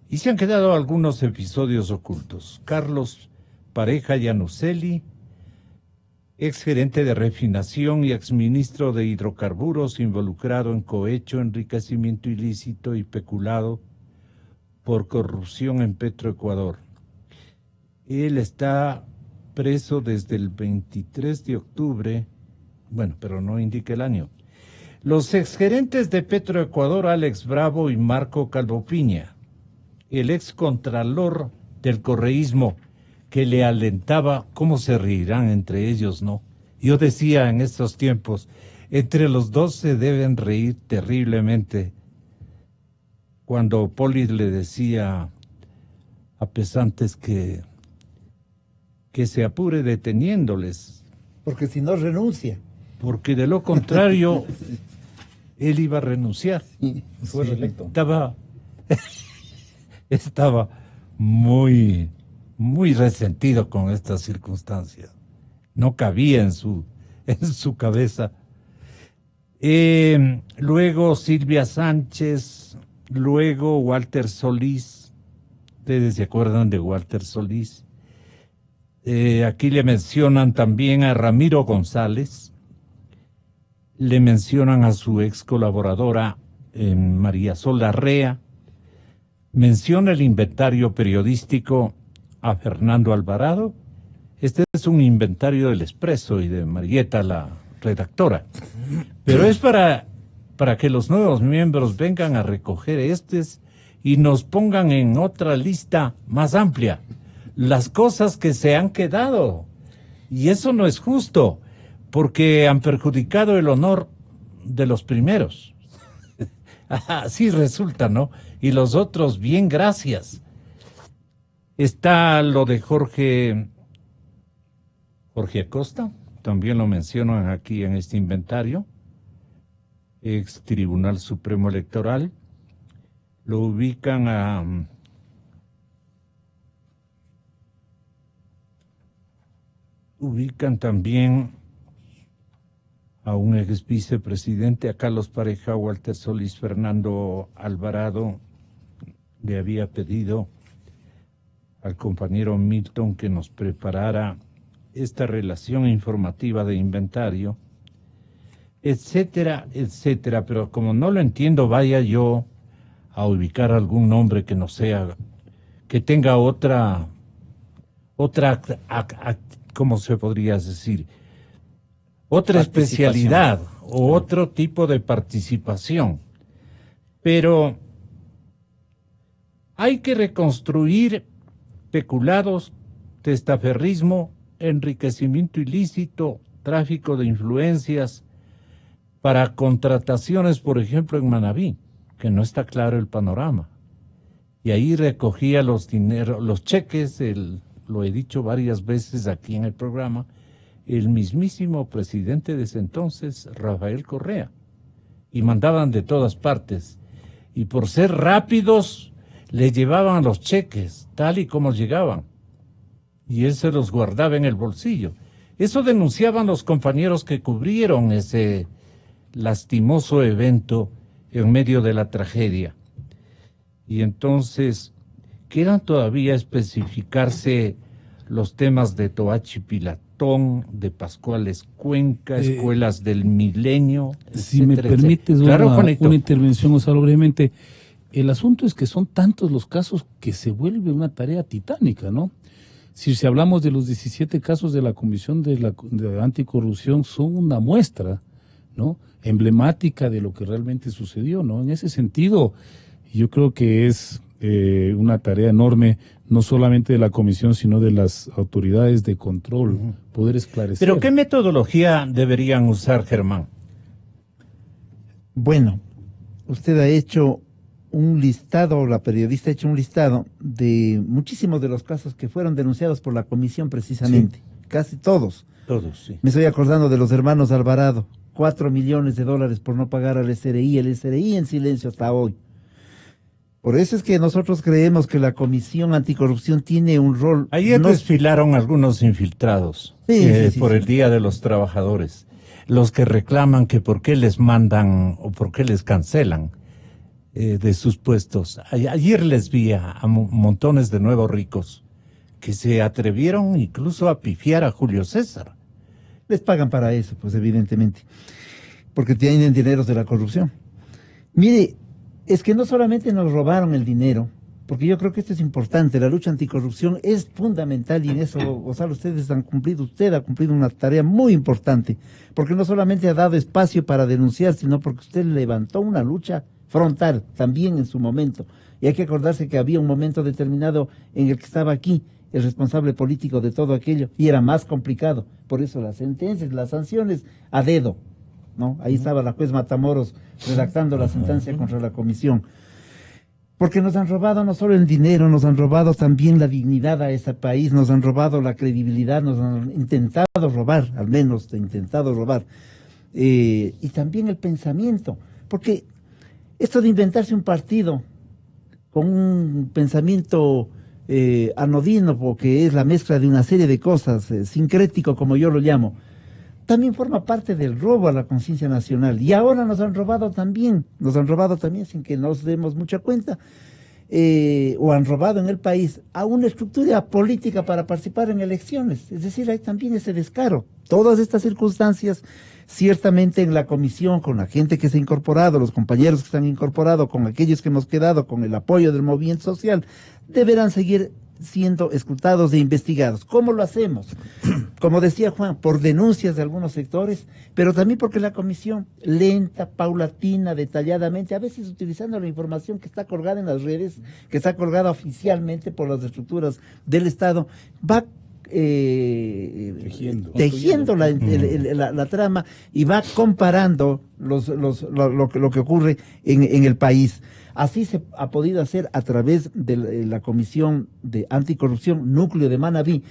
Y se han quedado algunos episodios ocultos. Carlos Pareja Llanuselli, exgerente de refinación y exministro de hidrocarburos involucrado en cohecho, enriquecimiento ilícito y peculado por corrupción en Petroecuador. Él está preso desde el 23 de octubre, bueno, pero no indica el año. Los exgerentes de Petroecuador, Alex Bravo y Marco Calvopiña, el excontralor del correísmo que le alentaba, ¿cómo se reirán entre ellos, no? Yo decía en estos tiempos, entre los dos se deben reír terriblemente. Cuando Poli le decía a Pesantes que se apure deteniéndoles. Porque si no renuncia. Porque de lo contrario, él iba a renunciar. Fue reelecto. Estaba muy resentido con esta circunstancia. No cabía en su cabeza. Luego Silvia Sánchez, luego Walter Solís. Ustedes se acuerdan de Walter Solís. Aquí le mencionan también a Ramiro González, le mencionan a su ex colaboradora María Sol Larrea, menciona el inventario periodístico a Fernando Alvarado. Este es un inventario del Expreso y de Marieta, la redactora, pero es para que los nuevos miembros vengan a recoger y nos pongan en otra lista más amplia las cosas que se han quedado. Y eso no es justo, porque han perjudicado el honor de los primeros. Así resulta, ¿no? Y los otros, bien, gracias. Está lo de Jorge Acosta, también lo mencionan aquí en este inventario, ex Tribunal Supremo Electoral. Lo ubican también a un ex vicepresidente, a Carlos Pareja, Walter Solís, Fernando Alvarado. Le había pedido al compañero Milton que nos preparara esta relación informativa de inventario, etcétera, etcétera. Pero como no lo entiendo, vaya yo a ubicar algún nombre que que tenga otra, ¿cómo se podría decir? Otra especialidad o otro tipo de participación. Pero hay que reconstruir peculados, testaferrismo, enriquecimiento ilícito, tráfico de influencias, para contrataciones, por ejemplo, en Manabí, que no está claro el panorama. Y ahí recogía los cheques, lo he dicho varias veces aquí en el programa, el mismísimo presidente de ese entonces, Rafael Correa, y mandaban de todas partes. Y por ser rápidos, le llevaban los cheques, tal y como llegaban. Y él se los guardaba en el bolsillo. Eso denunciaban los compañeros que cubrieron ese lastimoso evento en medio de la tragedia. Y entonces quedan todavía especificarse los temas de Toachi Pilatón, de Pascuales Cuenca, escuelas del milenio. Si me permites una intervención, Gonzalo, brevemente. El asunto es que son tantos los casos que se vuelve una tarea titánica, ¿no? Si hablamos de los 17 casos de la Comisión de Anticorrupción, son una muestra, ¿no?, emblemática de lo que realmente sucedió, ¿no? En ese sentido, yo creo que es una tarea enorme, no solamente de la comisión, sino de las autoridades de control, poder esclarecer. ¿Pero qué metodología deberían usar, Germán? Bueno, usted ha hecho un listado, la periodista ha hecho un listado de muchísimos de los casos que fueron denunciados por la comisión precisamente, sí. Casi todos. Todos, sí. Me estoy acordando de los hermanos Alvarado, $4 millones por no pagar al SRI, el SRI en silencio hasta hoy. Por eso es que nosotros creemos que la Comisión Anticorrupción tiene un rol... Ayer desfilaron algunos infiltrados por el Día de los Trabajadores, los que reclaman que por qué les mandan o por qué les cancelan de sus puestos. Ayer les vi a montones de nuevos ricos que se atrevieron incluso a pifiar a Julio César. Les pagan para eso, pues evidentemente, porque tienen dineros de la corrupción. Mire, es que no solamente nos robaron el dinero, porque yo creo que esto es importante, la lucha anticorrupción es fundamental y en eso, Gonzalo, usted ha cumplido una tarea muy importante, porque no solamente ha dado espacio para denunciar, sino porque usted levantó una lucha frontal también en su momento. Y hay que acordarse que había un momento determinado en el que estaba aquí el responsable político de todo aquello y era más complicado. Por eso las sentencias, las sanciones a dedo, ¿no? Ahí estaba la juez Matamoros redactando la sentencia contra la comisión. Porque nos han robado no solo el dinero, nos han robado también la dignidad a ese país, nos han robado la credibilidad, nos han intentado robar, al menos intentado robar. Y también el pensamiento. Porque esto de inventarse un partido con un pensamiento anodino, porque es la mezcla de una serie de cosas, sincrético como yo lo llamo, también forma parte del robo a la conciencia nacional. Y ahora nos han robado también sin que nos demos mucha cuenta, o han robado en el país a una estructura política para participar en elecciones. Es decir, hay también ese descaro. Todas estas circunstancias, ciertamente en la comisión, con la gente que se ha incorporado, los compañeros que se han incorporado, con aquellos que hemos quedado, con el apoyo del movimiento social, deberán seguir siendo escrutados e investigados. ¿Cómo lo hacemos? Como decía Juan, por denuncias de algunos sectores, pero también porque la comisión, lenta, paulatina, detalladamente, a veces utilizando la información que está colgada en las redes, que está colgada oficialmente por las estructuras del Estado, va tejiendo la trama y va comparando lo que ocurre en el país. Así se ha podido hacer a través de la Comisión de Anticorrupción, Núcleo de Manabí,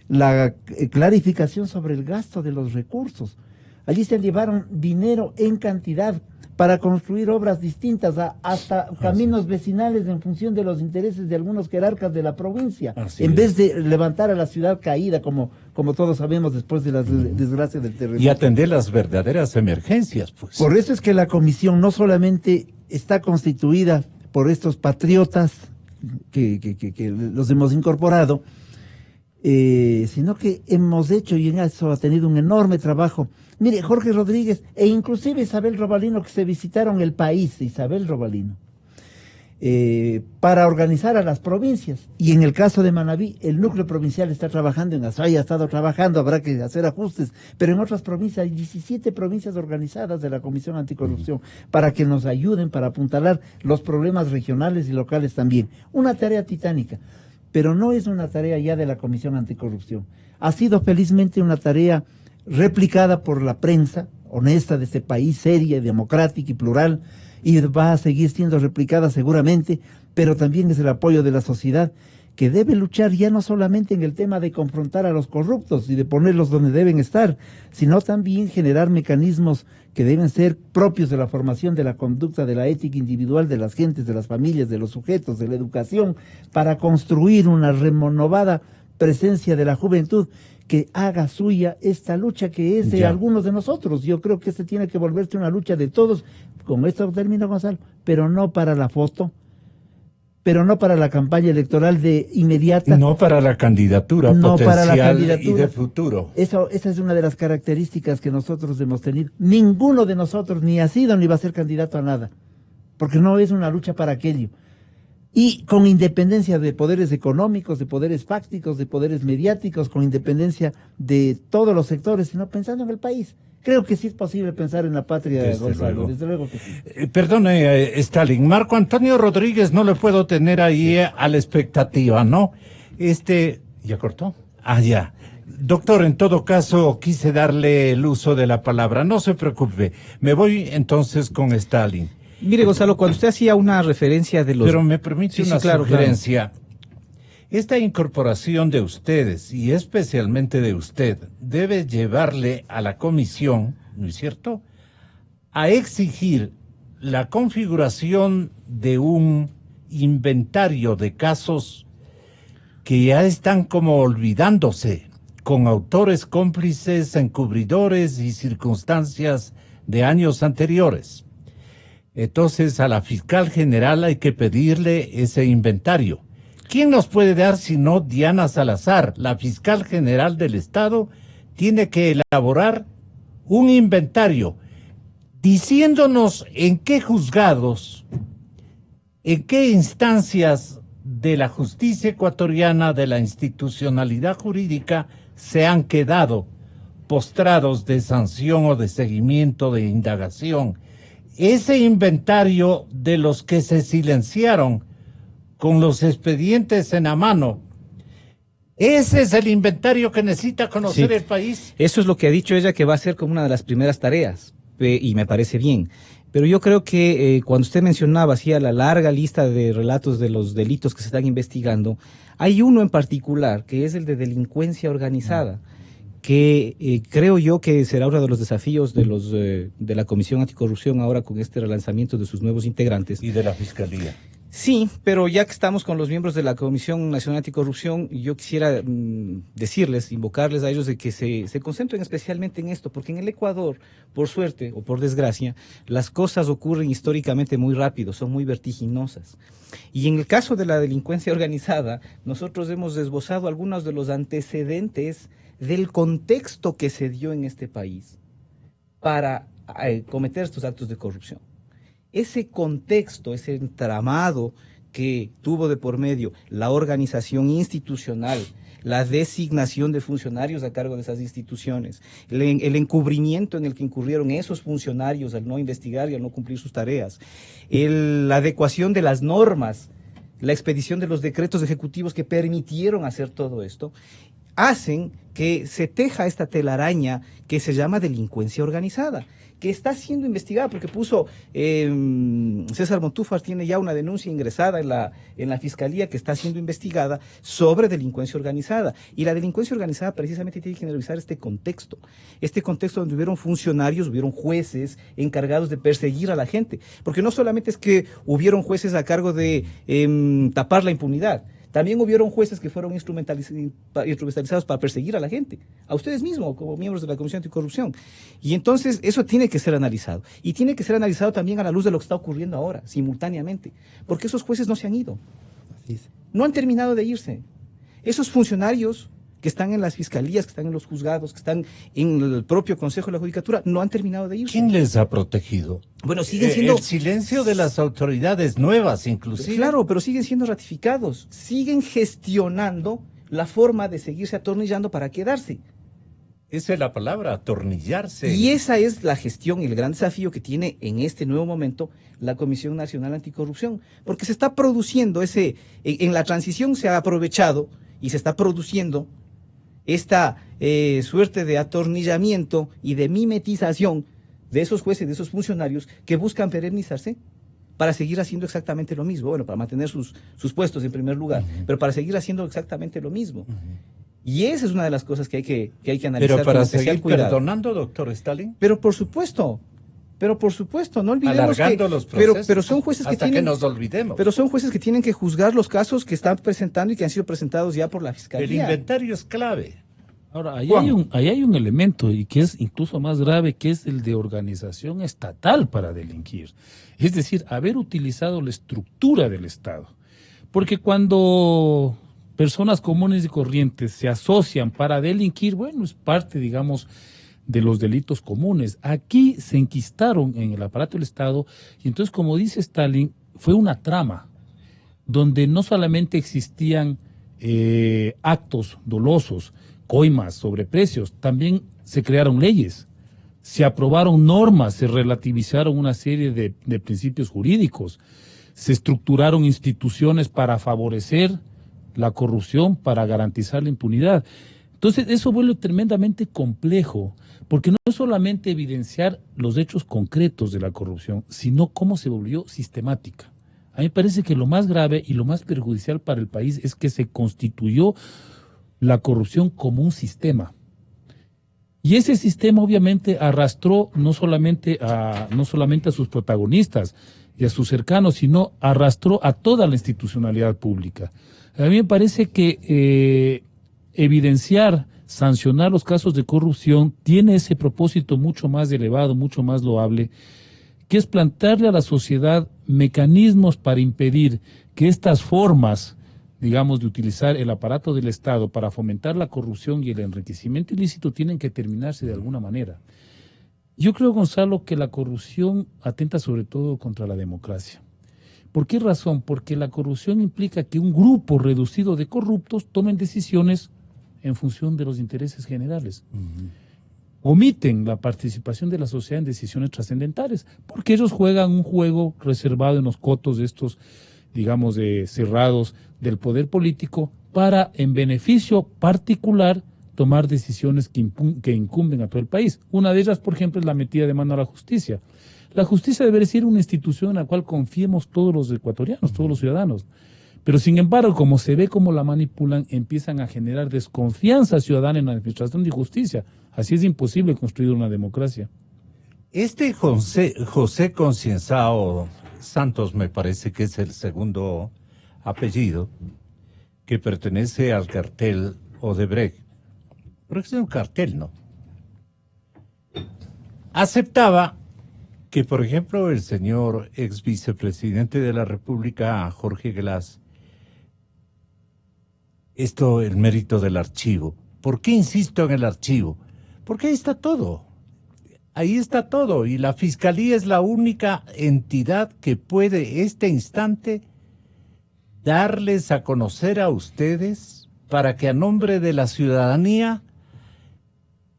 la clarificación sobre el gasto de los recursos. Allí se llevaron dinero en cantidad para construir obras distintas, hasta caminos vecinales en función de los intereses de algunos jerarcas de la provincia, vez de levantar a la ciudad caída, como todos sabemos después de las desgracias del terremoto. Y atender las verdaderas emergencias, pues. Por eso es que la comisión no solamente está constituida por estos patriotas que los hemos incorporado, sino que hemos hecho, y en eso ha tenido un enorme trabajo. Mire, Jorge Rodríguez e inclusive Isabel Robalino, que se visitaron el país, Isabel Robalino, para organizar a las provincias. Y en el caso de Manabí, el núcleo provincial está trabajando, en Azuay ha estado trabajando, habrá que hacer ajustes, pero en otras provincias hay 17 provincias organizadas de la Comisión Anticorrupción para que nos ayuden para apuntalar los problemas regionales y locales también. Una tarea titánica, pero no es una tarea ya de la Comisión Anticorrupción. Ha sido felizmente una tarea replicada por la prensa honesta de este país, seria, democrática y plural, y va a seguir siendo replicada seguramente, pero también es el apoyo de la sociedad que debe luchar ya no solamente en el tema de confrontar a los corruptos y de ponerlos donde deben estar, sino también generar mecanismos que deben ser propios de la formación de la conducta, de la ética individual de las gentes, de las familias, de los sujetos, de la educación, para construir una renovada presencia de la juventud que haga suya esta lucha que es de algunos de nosotros. Yo creo que este tiene que volverse una lucha de todos, con esto termino, Gonzalo, pero no para la foto, pero no para la campaña electoral de inmediata. No para la candidatura no potencial para la candidatura. Y de futuro. Esa es una de las características que nosotros hemos tenido. Ninguno de nosotros ni ha sido ni va a ser candidato a nada, porque no es una lucha para aquello. Y con independencia de poderes económicos, de poderes fácticos, de poderes mediáticos, con independencia de todos los sectores, sino pensando en el país. Creo que sí es posible pensar en la patria, Desde Gonzalo, luego. desde luego que sí. Perdone, Stalin, Marco Antonio Rodríguez no le puedo tener ahí a la expectativa, ¿no? ¿Ya cortó? Ah, ya. Doctor, en todo caso, quise darle el uso de la palabra. No se preocupe. Me voy entonces con Stalin. Mire, Gonzalo, cuando usted hacía una referencia de los... Pero me permite una sugerencia. Claro. Esta incorporación de ustedes, y especialmente de usted, debe llevarle a la comisión, ¿no es cierto?, a exigir la configuración de un inventario de casos que ya están como olvidándose, con autores cómplices, encubridores y circunstancias de años anteriores. Entonces, a la fiscal general hay que pedirle ese inventario. ¿Quién nos puede dar si no Diana Salazar? La fiscal general del Estado tiene que elaborar un inventario diciéndonos en qué juzgados, en qué instancias de la justicia ecuatoriana, de la institucionalidad jurídica, se han quedado postrados de sanción o de seguimiento, de indagación. Ese inventario de los que se silenciaron con los expedientes en la mano, ese es el inventario que necesita conocer el país. Eso es lo que ha dicho ella que va a ser como una de las primeras tareas, y me parece bien. Pero yo creo que cuando usted mencionaba así a la larga lista de relatos de los delitos que se están investigando, hay uno en particular que es el de delincuencia organizada, que creo yo que será uno de los desafíos de la Comisión Anticorrupción ahora con este relanzamiento de sus nuevos integrantes. Y de la Fiscalía. Sí, pero ya que estamos con los miembros de la Comisión Nacional Anticorrupción, yo quisiera decirles, invocarles a ellos de que se concentren especialmente en esto, porque en el Ecuador, por suerte o por desgracia, las cosas ocurren históricamente muy rápido, son muy vertiginosas. Y en el caso de la delincuencia organizada, nosotros hemos esbozado algunos de los antecedentes del contexto que se dio en este país para cometer estos actos de corrupción. Ese contexto, ese entramado que tuvo de por medio la organización institucional, la designación de funcionarios a cargo de esas instituciones, el encubrimiento en el que incurrieron esos funcionarios al no investigar y al no cumplir sus tareas, la adecuación de las normas, la expedición de los decretos ejecutivos que permitieron hacer todo esto, hacen que se teja esta telaraña que se llama delincuencia organizada, que está siendo investigada porque puso César Montúfar tiene ya una denuncia ingresada en la Fiscalía que está siendo investigada sobre delincuencia organizada. Y la delincuencia organizada precisamente tiene que revisar este contexto donde hubieron funcionarios, hubieron jueces encargados de perseguir a la gente, porque no solamente es que hubieron jueces a cargo de tapar la impunidad, también hubieron jueces que fueron instrumentalizados para perseguir a la gente, a ustedes mismos como miembros de la Comisión Anticorrupción. Y entonces eso tiene que ser analizado. Y tiene que ser analizado también a la luz de lo que está ocurriendo ahora, simultáneamente. Porque esos jueces no se han ido. No han terminado de irse. Esos funcionarios que están en las fiscalías, que están en los juzgados, que están en el propio Consejo de la Judicatura, no han terminado de irse. ¿Quién les ha protegido? Bueno, siguen siendo... El silencio de las autoridades nuevas, inclusive. Claro, pero siguen siendo ratificados, siguen gestionando la forma de seguirse atornillando para quedarse. Esa es la palabra, atornillarse. Y esa es la gestión y el gran desafío que tiene en este nuevo momento la Comisión Nacional Anticorrupción, porque se está produciendo en la transición se ha aprovechado y se está produciendo esta suerte de atornillamiento y de mimetización de esos jueces, de esos funcionarios que buscan perennizarse para seguir haciendo exactamente lo mismo, bueno, para mantener sus puestos en primer lugar, pero para seguir haciendo exactamente lo mismo. Y esa es una de las cosas que hay que analizar. Pero para con especial seguir cuidado. perdonando, doctor Stalin. Pero por supuesto, no olvidemos alargando que, los procesos pero son jueces hasta que tienen, que nos olvidemos. Pero son jueces que tienen que juzgar los casos que están presentando y que han sido presentados ya por la Fiscalía. El inventario es clave. Ahora, ahí hay un elemento y que es incluso más grave, que es el de organización estatal para delinquir. Es decir, haber utilizado la estructura del Estado. Porque cuando personas comunes y corrientes se asocian para delinquir, bueno, es parte, digamos, de los delitos comunes. Aquí se enquistaron en el aparato del Estado y entonces, como dice Stalin, fue una trama donde no solamente existían actos dolosos, coimas, sobreprecios, también se crearon leyes, se aprobaron normas, se relativizaron una serie de principios jurídicos, se estructuraron instituciones para favorecer la corrupción, para garantizar la impunidad. Entonces eso vuelve tremendamente complejo, porque no es solamente evidenciar los hechos concretos de la corrupción, sino cómo se volvió sistemática. A mí me parece que lo más grave y lo más perjudicial para el país es que se constituyó la corrupción como un sistema. Y ese sistema obviamente arrastró no solamente a sus protagonistas y a sus cercanos, sino arrastró a toda la institucionalidad pública. A mí me parece que evidenciar, sancionar los casos de corrupción tiene ese propósito mucho más elevado, mucho más loable, que es plantearle a la sociedad mecanismos para impedir que estas formas, digamos, de utilizar el aparato del Estado para fomentar la corrupción y el enriquecimiento ilícito tienen que terminarse de alguna manera. Yo creo, Gonzalo, que la corrupción atenta sobre todo contra la democracia. ¿Por qué razón? Porque la corrupción implica que un grupo reducido de corruptos tomen decisiones en función de los intereses generales. Omiten la participación de la sociedad en decisiones trascendentales, porque ellos juegan un juego reservado en los cotos de estos, digamos, cerrados del poder político para, en beneficio particular, tomar decisiones que incumben a todo el país. Una de ellas, por ejemplo, es la metida de mano a la justicia. La justicia debe ser una institución en la cual confiemos todos los ecuatorianos, todos los ciudadanos. Pero sin embargo, como se ve cómo la manipulan, empiezan a generar desconfianza ciudadana en la administración de justicia. Así es imposible construir una democracia. Este José Concienzao Santos, me parece que es el segundo apellido, que pertenece al cartel Odebrecht. Pero es un cartel, ¿no? Aceptaba que, por ejemplo, el señor ex vicepresidente de la República, Jorge Glass, el mérito del archivo. ¿Por qué insisto en el archivo? Porque ahí está todo. Ahí está todo. Y la Fiscalía es la única entidad que puede, este instante, darles a conocer a ustedes para que a nombre de la ciudadanía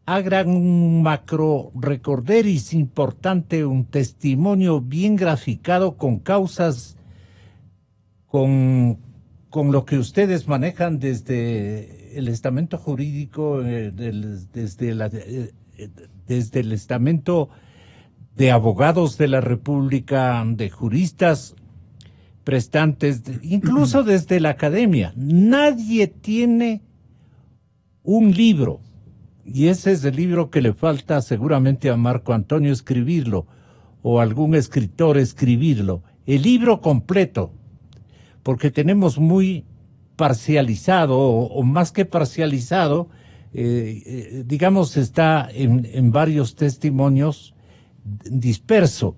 hagan un macro recorderis importante, un testimonio bien graficado con causas, con lo que ustedes manejan desde el estamento jurídico, desde el estamento de abogados de la República, de juristas prestantes, incluso desde la academia. Nadie tiene un libro, y ese es el libro que le falta seguramente a Marco Antonio escribirlo, o algún escritor escribirlo, el libro completo, porque tenemos muy parcializado, o más que parcializado, digamos, está en varios testimonios disperso.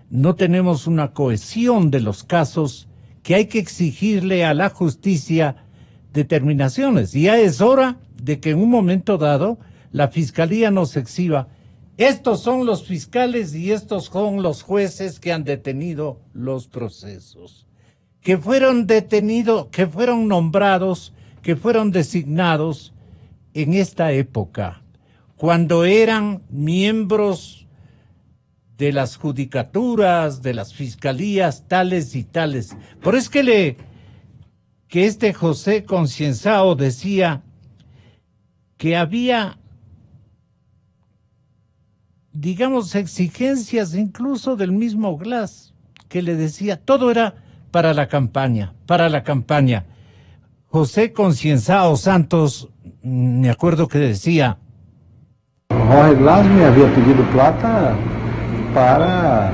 No tenemos una cohesión de los casos que hay que exigirle a la justicia determinaciones. Y ya es hora de que en un momento dado la Fiscalía nos exhiba. Estos son los fiscales y estos son los jueces que han detenido los procesos, que fueron detenidos, que fueron nombrados, que fueron designados en esta época, cuando eran miembros de las judicaturas, de las fiscalías, tales y tales. Por eso que este José Concienzao decía que había, digamos, exigencias incluso del mismo Glass, que le decía, todo era para la campaña, para la campaña. José Concienzao Santos, me acuerdo que decía, Jorge Glass me había pedido plata para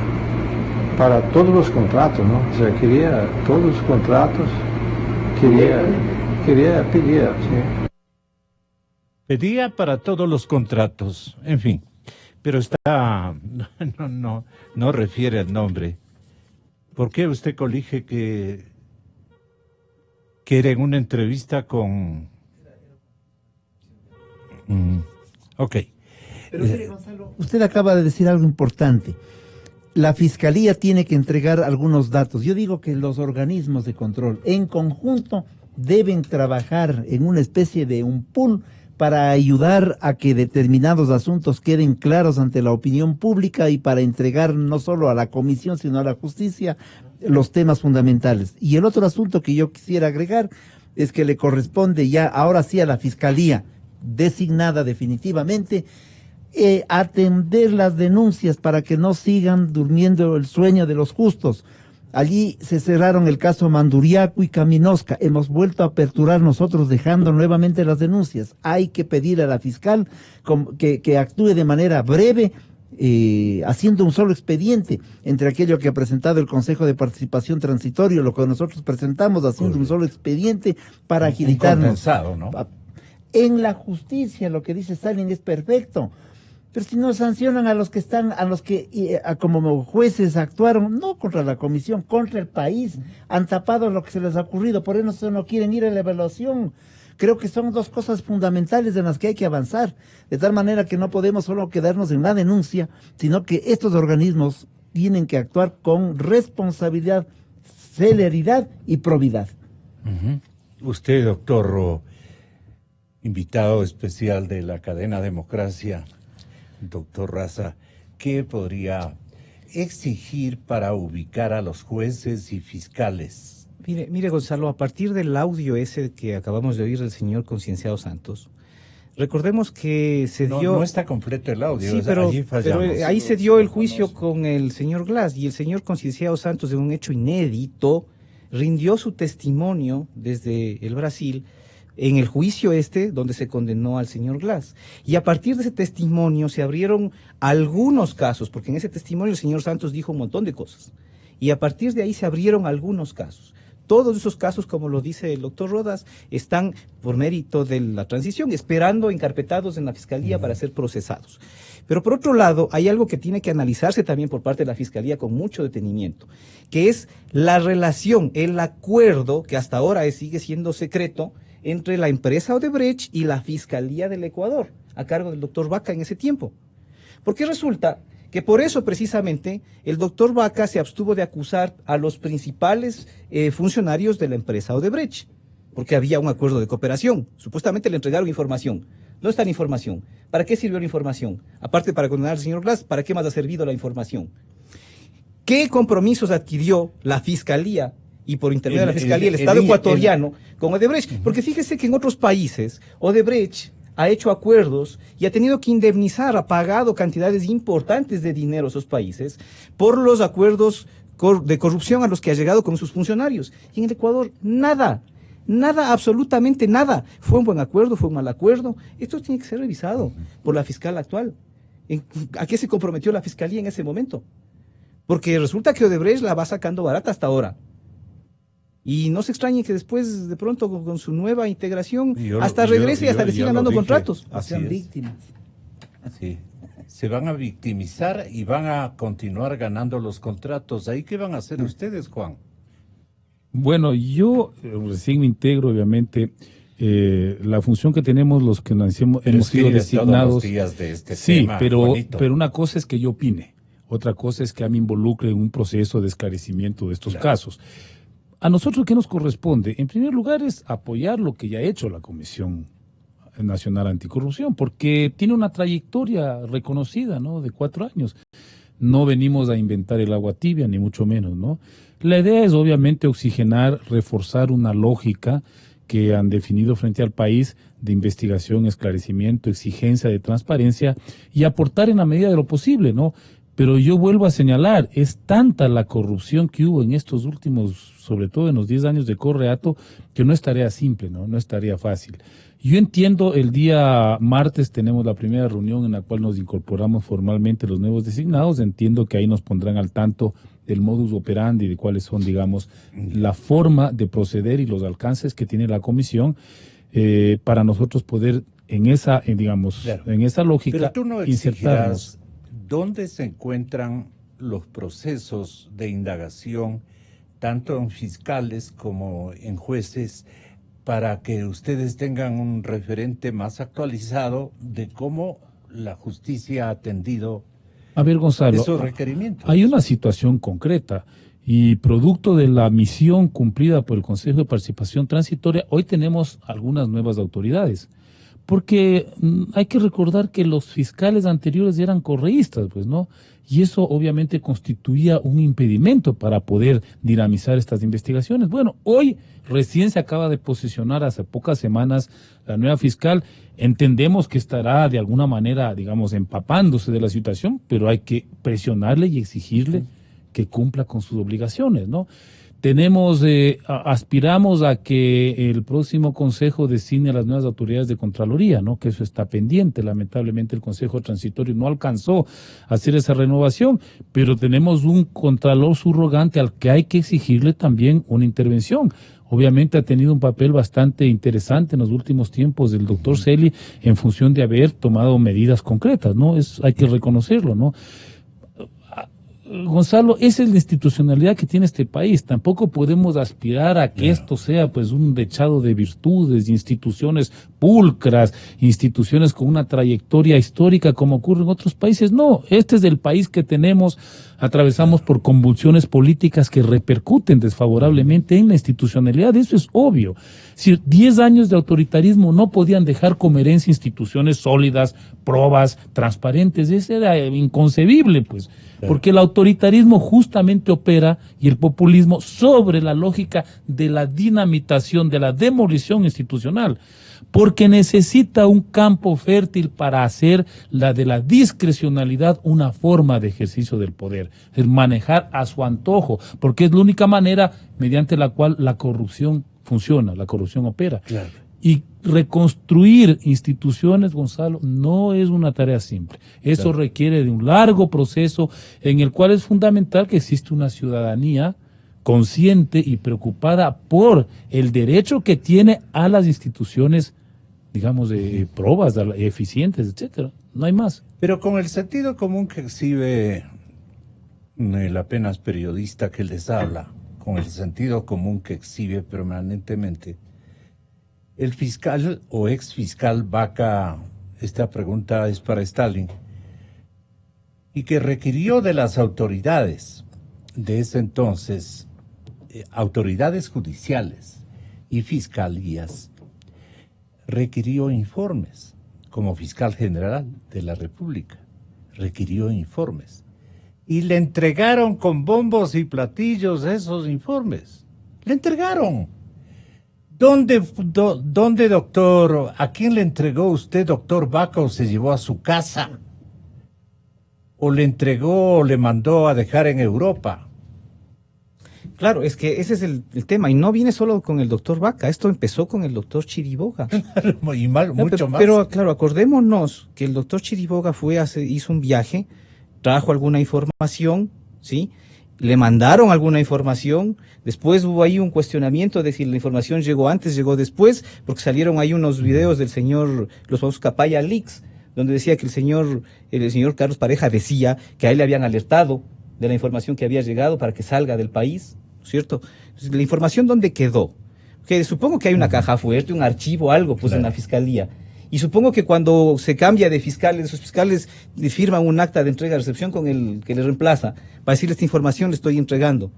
todos los contratos, ¿no? O sea, quería todos los contratos, quería pedir, sí. Pedía para todos los contratos, en fin, pero no refiere el nombre. ¿Por qué usted colige que era en una entrevista con... ok. Pero mire, Gonzalo, usted acaba de decir algo importante. La Fiscalía tiene que entregar algunos datos. Yo digo que los organismos de control en conjunto deben trabajar en una especie de un pool para ayudar a que determinados asuntos queden claros ante la opinión pública y para entregar no solo a la comisión sino a la justicia los temas fundamentales. Y el otro asunto que yo quisiera agregar es que le corresponde ya ahora sí a la Fiscalía designada definitivamente atender las denuncias para que no sigan durmiendo el sueño de los justos. Allí se cerraron el caso Manduriaco y Caminosca. Hemos vuelto a aperturar nosotros dejando nuevamente las denuncias. Hay que pedir a la fiscal que actúe de manera breve, haciendo un solo expediente entre aquello que ha presentado el Consejo de Participación Transitorio, lo que nosotros presentamos, haciendo un solo expediente para agilitarnos. ¿No? En la justicia lo que dice Stalin es perfecto. Pero si no sancionan a los que como jueces actuaron, no contra la comisión, contra el país, han tapado lo que se les ha ocurrido, por eso no quieren ir a la evaluación. Creo que son dos cosas fundamentales en las que hay que avanzar, de tal manera que no podemos solo quedarnos en la denuncia, sino que estos organismos tienen que actuar con responsabilidad, celeridad y probidad. Usted, doctor, invitado especial de la cadena Democracia, doctor Raza, ¿qué podría exigir para ubicar a los jueces y fiscales? Mire, Gonzalo, a partir del audio ese que acabamos de oír del señor Concienzao Santos, recordemos que se dio... No está completo el audio, sí, pero ahí se dio el juicio con el señor Glass, y el señor Concienzao Santos, de un hecho inédito, rindió su testimonio desde el Brasil en el juicio donde se condenó al señor Glass. Y a partir de ese testimonio se abrieron algunos casos, porque en ese testimonio el señor Santos dijo un montón de cosas. Y a partir de ahí se abrieron algunos casos. Todos esos casos, como lo dice el doctor Rodas, están por mérito de la transición, esperando encarpetados en la Fiscalía para ser procesados. Pero por otro lado, hay algo que tiene que analizarse también por parte de la Fiscalía con mucho detenimiento, que es la relación, el acuerdo, que hasta ahora sigue siendo secreto, entre la empresa Odebrecht y la Fiscalía del Ecuador, a cargo del doctor Vaca en ese tiempo. Porque resulta que por eso precisamente el doctor Vaca se abstuvo de acusar a los principales funcionarios de la empresa Odebrecht, porque había un acuerdo de cooperación. Supuestamente le entregaron información. No está la información. ¿Para qué sirvió la información? Aparte para condenar al señor Glass, ¿para qué más ha servido la información? ¿Qué compromisos adquirió la Fiscalía y por intermedio de la Fiscalía el Estado ecuatoriano con Odebrecht? Porque fíjese que en otros países Odebrecht ha hecho acuerdos y ha tenido que indemnizar, ha pagado cantidades importantes de dinero a esos países por los acuerdos de corrupción a los que ha llegado con sus funcionarios. Y en el Ecuador, nada, absolutamente nada. ¿Fue un buen acuerdo? ¿Fue un mal acuerdo? Esto tiene que ser revisado por la fiscal actual. ¿A qué se comprometió la Fiscalía en ese momento? Porque resulta que Odebrecht la va sacando barata hasta ahora. Y no se extrañe que después, de pronto, con su nueva integración, hasta regrese y hasta le sigan dando contratos. Sean víctimas. Sí. Se van a victimizar y van a continuar ganando los contratos. ¿Ahí qué van a hacer ustedes, Juan? Bueno, yo recién me integro, obviamente. La función que tenemos los que hemos sido designados. Todos los días de este sí, tema, pero una cosa es que yo opine, otra cosa es que me involucre en un proceso de esclarecimiento de estos casos. A nosotros, ¿qué nos corresponde? En primer lugar, es apoyar lo que ya ha hecho la Comisión Nacional Anticorrupción, porque tiene una trayectoria reconocida, ¿no? De 4 años. No venimos a inventar el agua tibia, ni mucho menos, ¿no? La idea es, obviamente, oxigenar, reforzar una lógica que han definido frente al país de investigación, esclarecimiento, exigencia de transparencia y aportar en la medida de lo posible, ¿no? Pero yo vuelvo a señalar, es tanta la corrupción que hubo en estos últimos, sobre todo en los 10 años de Correato, que no es tarea simple, ¿no? No es tarea fácil. Yo entiendo, el día martes tenemos la primera reunión en la cual nos incorporamos formalmente los nuevos designados, entiendo que ahí nos pondrán al tanto del modus operandi, de cuáles son, digamos, la forma de proceder y los alcances que tiene la comisión para nosotros poder en esa, en esa lógica. Pero tú no exigirás dónde se encuentran los procesos de indagación, tanto en fiscales como en jueces, para que ustedes tengan un referente más actualizado de cómo la justicia ha atendido Gonzalo, esos requerimientos. Hay una situación concreta y producto de la misión cumplida por el Consejo de Participación Transitoria, hoy tenemos algunas nuevas autoridades. Porque hay que recordar que los fiscales anteriores eran correístas, pues, ¿no? Y eso obviamente constituía un impedimento para poder dinamizar estas investigaciones. Bueno, hoy recién se acaba de posicionar hace pocas semanas la nueva fiscal. Entendemos que estará de alguna manera, digamos, empapándose de la situación, pero hay que presionarle y exigirle que cumpla con sus obligaciones, ¿no? Tenemos, aspiramos a que el próximo Consejo designe a las nuevas autoridades de Contraloría, ¿no? Que eso está pendiente. Lamentablemente el Consejo Transitorio no alcanzó a hacer esa renovación, pero tenemos un Contralor subrogante al que hay que exigirle también una intervención. Obviamente ha tenido un papel bastante interesante en los últimos tiempos del doctor Celi en función de haber tomado medidas concretas, ¿no? Hay que reconocerlo, ¿no? Gonzalo, esa es la institucionalidad que tiene este país. Tampoco podemos aspirar a que esto sea pues un dechado de virtudes, instituciones pulcras, instituciones con una trayectoria histórica como ocurre en otros países. No, este es el país que tenemos. Atravesamos por convulsiones políticas que repercuten desfavorablemente en la institucionalidad. Eso es obvio. Si 10 años de autoritarismo no podían dejar como herencia instituciones sólidas, probas, transparentes, eso era inconcebible, pues. Porque el autoritarismo justamente opera y el populismo sobre la lógica de la dinamitación, de la demolición institucional, porque necesita un campo fértil para hacer de la discrecionalidad una forma de ejercicio del poder, es manejar a su antojo, porque es la única manera mediante la cual la corrupción funciona, la corrupción opera. Claro. Y reconstruir instituciones, Gonzalo, no es una tarea simple. Eso requiere de un largo proceso en el cual es fundamental que existe una ciudadanía consciente y preocupada por el derecho que tiene a las instituciones, digamos, de pruebas eficientes, etcétera. No hay más. Pero con el sentido común que exhibe el apenas periodista que les habla, con el sentido común que exhibe permanentemente, el fiscal o ex fiscal Vaca, esta pregunta es para Stalin, y que requirió de las autoridades de ese entonces, autoridades judiciales y fiscalías, requirió informes como fiscal general de la República, requirió informes y le entregaron con bombos y platillos esos informes, le entregaron. ¿Dónde, doctor? ¿A quién le entregó usted, doctor Vaca, o se llevó a su casa? ¿O le entregó o le mandó a dejar en Europa? Claro, es que ese es el tema, y no viene solo con el doctor Vaca, esto empezó con el doctor Chiriboga. Y mucho más. Pero claro, acordémonos que el doctor Chiriboga hizo un viaje, trajo alguna información, ¿sí? Le mandaron alguna información, después hubo ahí un cuestionamiento de si la información llegó antes, llegó después, porque salieron ahí unos videos del señor, los famosos Capaya Leaks, donde decía que el señor Carlos Pareja decía que a él le habían alertado de la información que había llegado para que salga del país, ¿cierto? La información, ¿dónde quedó? Que supongo que hay una caja fuerte, un archivo, algo, pues en la fiscalía. Y supongo que cuando se cambia de fiscales, esos fiscales le firman un acta de entrega de recepción con el que le reemplaza, para decirle esta información le estoy entregando.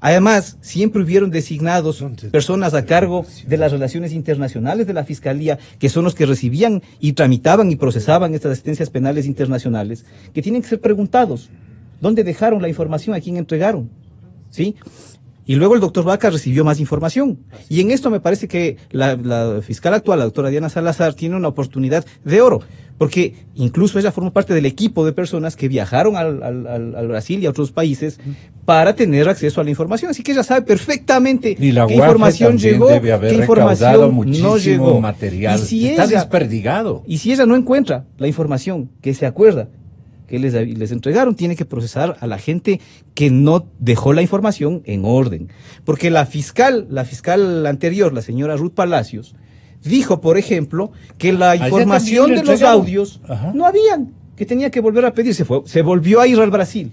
Además, siempre hubieron designados personas a cargo de las relaciones internacionales de la Fiscalía, que son los que recibían y tramitaban y procesaban estas asistencias penales internacionales, que tienen que ser preguntados. ¿Dónde dejaron la información? ¿A quién entregaron? ¿Sí? Y luego el doctor Vaca recibió más información. Y en esto me parece que la fiscal actual, la doctora Diana Salazar, tiene una oportunidad de oro, porque incluso ella formó parte del equipo de personas que viajaron al Brasil y a otros países para tener acceso a la información. Así que ella sabe perfectamente qué información llegó, qué información no llegó. Material. Y si está desperdigado. Y si ella no encuentra la información que se acuerda que les entregaron, tiene que procesar a la gente que no dejó la información en orden. Porque la fiscal anterior, la señora Ruth Palacios, dijo, por ejemplo, que la información de los audios no habían, que tenía que volver a pedir. Se volvió a ir al Brasil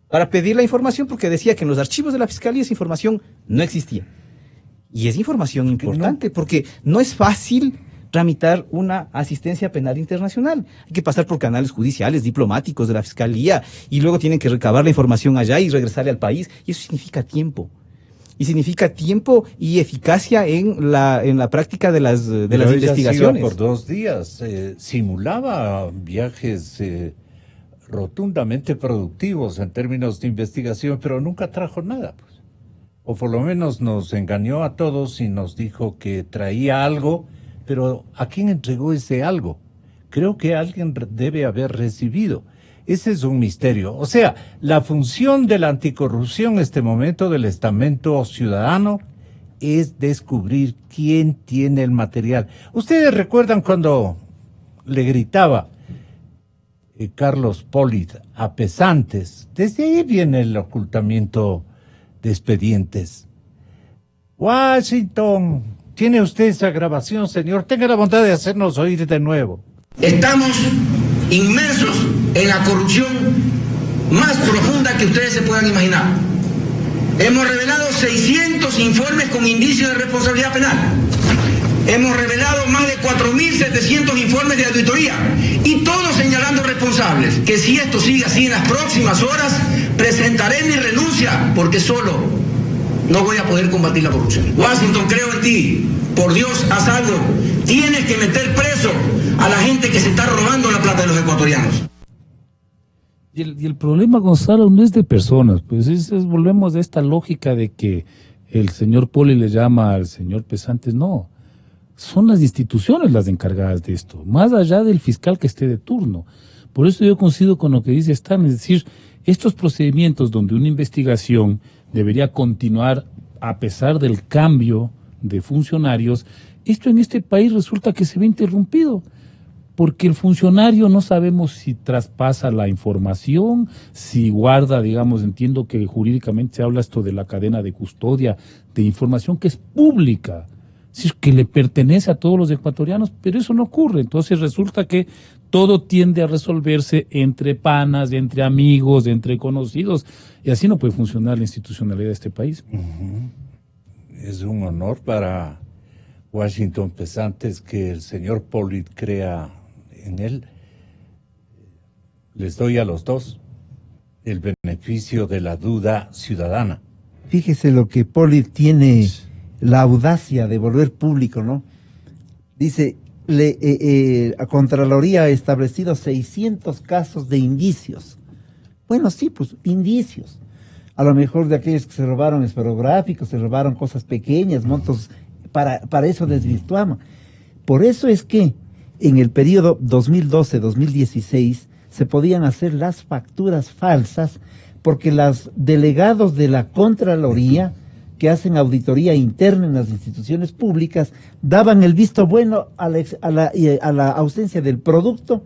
para pedir la información, porque decía que en los archivos de la fiscalía esa información no existía. Y es información importante, porque no es fácil tramitar una asistencia penal internacional. Hay que pasar por canales judiciales, diplomáticos de la fiscalía, y luego tienen que recabar la información allá y regresarle al país, y eso significa tiempo. Y significa tiempo y eficacia en la práctica de las investigaciones. Por 2 días, simulaba viajes rotundamente productivos en términos de investigación, pero nunca trajo nada, pues. O por lo menos nos engañó a todos y nos dijo que traía algo, pero ¿a quién entregó ese algo? Creo que alguien debe haber recibido. Ese es un misterio. O sea, la función de la anticorrupción en este momento del estamento ciudadano es descubrir quién tiene el material. ¿Ustedes recuerdan cuando le gritaba Carlos Polit a Pesantes? Desde ahí viene el ocultamiento de expedientes. Washington, ¿tiene usted esa grabación, señor? Tenga la bondad de hacernos oír de nuevo. Estamos inmersos en la corrupción más profunda que ustedes se puedan imaginar. Hemos revelado 600 informes con indicios de responsabilidad penal. Hemos revelado más de 4.700 informes de auditoría, y todos señalando responsables, que si esto sigue así en las próximas horas, presentaré mi renuncia, porque solo no voy a poder combatir la corrupción. Washington, creo en ti. Por Dios, haz algo. Tienes que meter preso a la gente que se está robando la plata de los ecuatorianos. Y el problema, Gonzalo, no es de personas, pues volvemos a esta lógica de que el señor Poli le llama al señor Pesantes. No, son las instituciones las encargadas de esto, más allá del fiscal que esté de turno. Por eso yo coincido con lo que dice Stan, es decir, estos procedimientos donde una investigación debería continuar a pesar del cambio de funcionarios, esto en este país resulta que se ve interrumpido, porque el funcionario no sabemos si traspasa la información, si guarda, digamos, entiendo que jurídicamente se habla esto de la cadena de custodia de información que es pública, es decir, que le pertenece a todos los ecuatorianos, pero eso no ocurre. Entonces resulta que todo tiende a resolverse entre panas, entre amigos, entre conocidos, y así no puede funcionar la institucionalidad de este país. Es un honor para Washington Pesantes que el señor Polit crea en él. Les doy a los dos el beneficio de la duda ciudadana. Fíjese lo que Polit tiene la audacia de volver público, ¿no? Dice, a Contraloría ha establecido 600 casos de indicios. Bueno, sí, pues indicios. A lo mejor de aquellos que se robaron esferográficos, se robaron cosas pequeñas, montos, para eso desvirtuamos. Por eso es que en el periodo 2012-2016 se podían hacer las facturas falsas, porque los delegados de la Contraloría, que hacen auditoría interna en las instituciones públicas, daban el visto bueno a la ausencia del producto,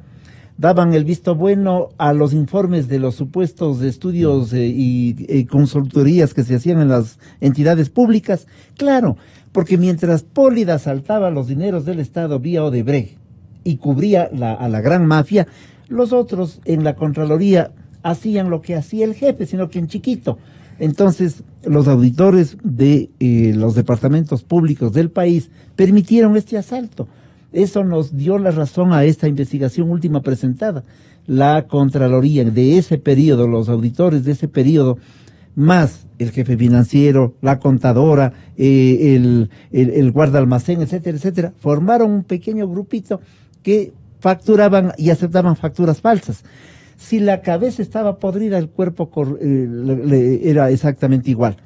daban el visto bueno a los informes de los supuestos estudios y consultorías que se hacían en las entidades públicas. Claro, porque mientras Pólida saltaba los dineros del Estado vía Odebrecht y cubría a la gran mafia, los otros en la Contraloría hacían lo que hacía el jefe, sino que en chiquito. Entonces, los auditores de los departamentos públicos del país permitieron este asalto. Eso nos dio la razón a esta investigación última presentada. La Contraloría de ese periodo, los auditores de ese periodo, más el jefe financiero, la contadora, el guarda almacén, etcétera, etcétera, formaron un pequeño grupito que facturaban y aceptaban facturas falsas. Si la cabeza estaba podrida, el cuerpo era exactamente igual.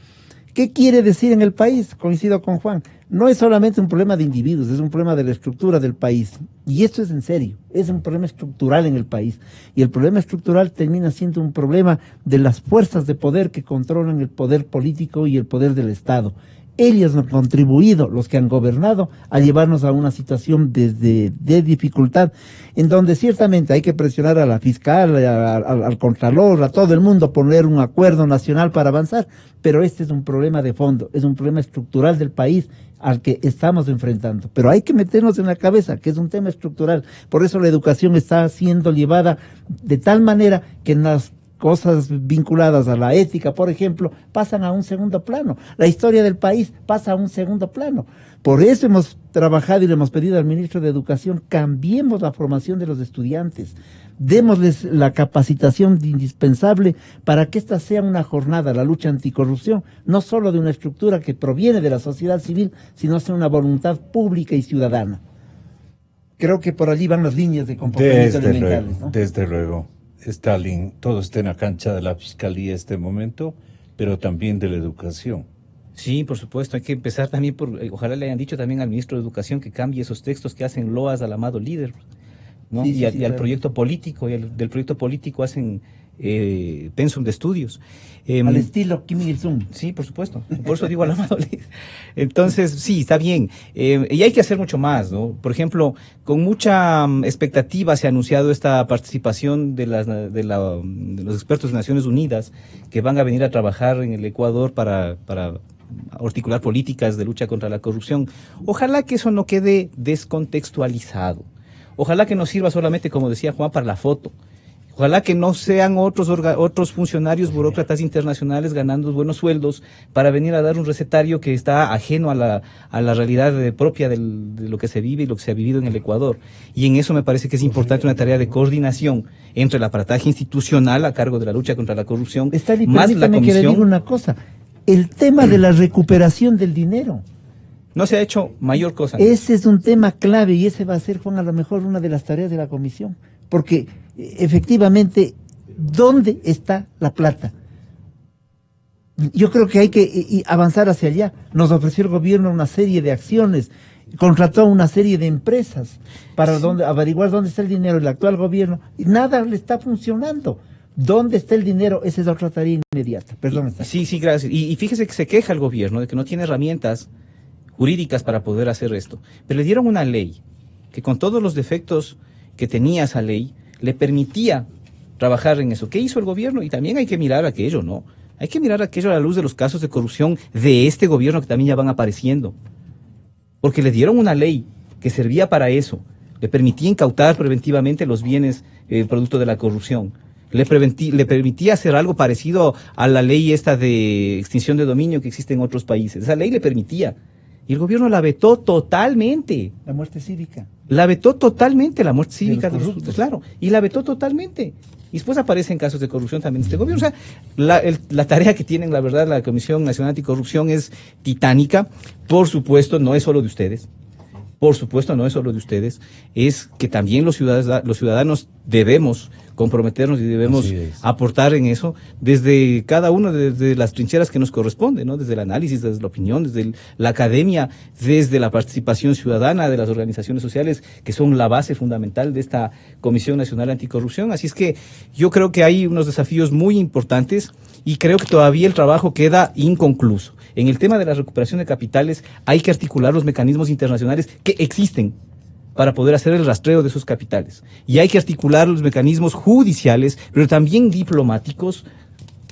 ¿Qué quiere decir en el país? Coincido con Juan. No es solamente un problema de individuos, es un problema de la estructura del país. Y esto es en serio, es un problema estructural en el país. Y el problema estructural termina siendo un problema de las fuerzas de poder que controlan el poder político y el poder del Estado. Ellos han contribuido, los que han gobernado, a llevarnos a una situación de dificultad, en donde ciertamente hay que presionar a la fiscal, al contralor, a todo el mundo, poner un acuerdo nacional para avanzar, pero este es un problema de fondo, es un problema estructural del país al que estamos enfrentando. Pero hay que meternos en la cabeza que es un tema estructural, por eso la educación está siendo llevada de tal manera que en las cosas vinculadas a la ética, por ejemplo, pasan a un segundo plano. La historia del país pasa a un segundo plano. Por eso hemos trabajado y le hemos pedido al ministro de Educación, cambiemos la formación de los estudiantes, démosles la capacitación indispensable para que esta sea una jornada, la lucha anticorrupción, no solo de una estructura que proviene de la sociedad civil, sino sea una voluntad pública y ciudadana. Creo que por allí van las líneas de comportamiento elementales, ¿no? Desde luego. Stalin, todo está en la cancha de la fiscalía este momento, pero también de la educación. Sí, por supuesto, hay que empezar también por, ojalá le hayan dicho también al ministro de Educación que cambie esos textos que hacen loas al amado líder, ¿no? Sí, y claro. al proyecto político, y del proyecto político hacen pensum de estudios. Al estilo Kim Il-sung. Sí, por supuesto, por eso digo al amado líder. Entonces, sí, está bien. Y hay que hacer mucho más, ¿no? Por ejemplo, con mucha expectativa se ha anunciado esta participación de los expertos de Naciones Unidas que van a venir a trabajar en el Ecuador para articular políticas de lucha contra la corrupción. Ojalá que eso no quede descontextualizado. Ojalá que no sirva solamente, como decía Juan, para la foto. Ojalá que no sean otros funcionarios, burócratas internacionales ganando buenos sueldos para venir a dar un recetario que está ajeno a la realidad propia de lo que se vive y lo que se ha vivido en el Ecuador. Y en eso me parece que es importante una tarea de coordinación entre el aparataje institucional a cargo de la lucha contra la corrupción, más la comisión. Que le diga una cosa, el tema de la recuperación del dinero. No se ha hecho mayor cosa. Ese es un tema clave y ese va a ser, Juan, a lo mejor una de las tareas de la comisión. Porque efectivamente, ¿dónde está la plata? Yo creo que hay que avanzar hacia allá. Nos ofreció el gobierno una serie de acciones, contrató una serie de empresas para averiguar dónde está el dinero del actual gobierno y nada le está funcionando. ¿Dónde está el dinero? Esa es otra tarea inmediata. Perdón. Sí, gracias. Y fíjese que se queja el gobierno de que no tiene herramientas jurídicas para poder hacer esto. Pero le dieron una ley que con todos los defectos que tenía esa ley, le permitía trabajar en eso. ¿Qué hizo el gobierno? Y también hay que mirar aquello, ¿no? Hay que mirar aquello a la luz de los casos de corrupción de este gobierno que también ya van apareciendo. Porque le dieron una ley que servía para eso. Le permitía incautar preventivamente los bienes producto de la corrupción. Le permitía hacer algo parecido a la ley esta de extinción de dominio que existe en otros países. Esa ley le permitía. Y el gobierno la vetó totalmente. La muerte cívica. La vetó totalmente, la muerte cívica de los corruptos, claro. Y la vetó totalmente. Y después aparecen casos de corrupción también de este gobierno. O sea, la tarea que tienen, la verdad, la Comisión Nacional Anticorrupción es titánica. Por supuesto, no es solo de ustedes. Por supuesto, no es solo de ustedes. Es que también los ciudadanos debemos comprometernos y debemos aportar en eso desde cada uno, desde las trincheras que nos corresponden, ¿no? Desde el análisis, desde la opinión, desde la academia, desde la participación ciudadana de las organizaciones sociales que son la base fundamental de esta Comisión Nacional Anticorrupción. Así es que yo creo que hay unos desafíos muy importantes y creo que todavía el trabajo queda inconcluso. En el tema de la recuperación de capitales hay que articular los mecanismos internacionales que existen para poder hacer el rastreo de esos capitales. Y hay que articular los mecanismos judiciales, pero también diplomáticos,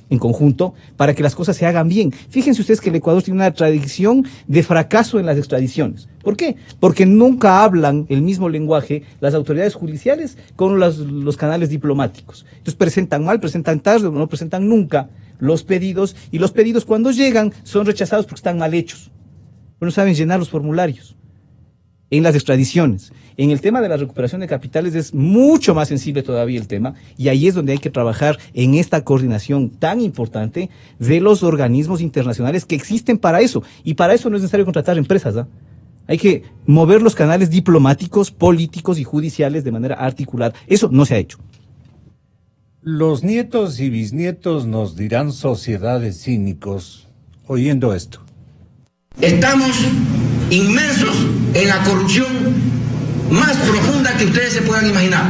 en conjunto para que las cosas se hagan bien. Fíjense ustedes que el Ecuador tiene una tradición de fracaso en las extradiciones. ¿Por qué? Porque nunca hablan el mismo lenguaje las autoridades judiciales con los canales diplomáticos. Entonces presentan mal, presentan tarde o no presentan nunca los pedidos, y los pedidos cuando llegan son rechazados porque están mal hechos. No saben llenar los formularios. En las extradiciones. En el tema de la recuperación de capitales es mucho más sensible todavía el tema, y ahí es donde hay que trabajar en esta coordinación tan importante de los organismos internacionales que existen para eso. Y para eso no es necesario contratar empresas, ¿eh? Hay que mover los canales diplomáticos, políticos y judiciales de manera articulada. Eso no se ha hecho. Los nietos y bisnietos nos dirán sociedades cínicos oyendo esto. Estamos inmersos en la corrupción más profunda que ustedes se puedan imaginar.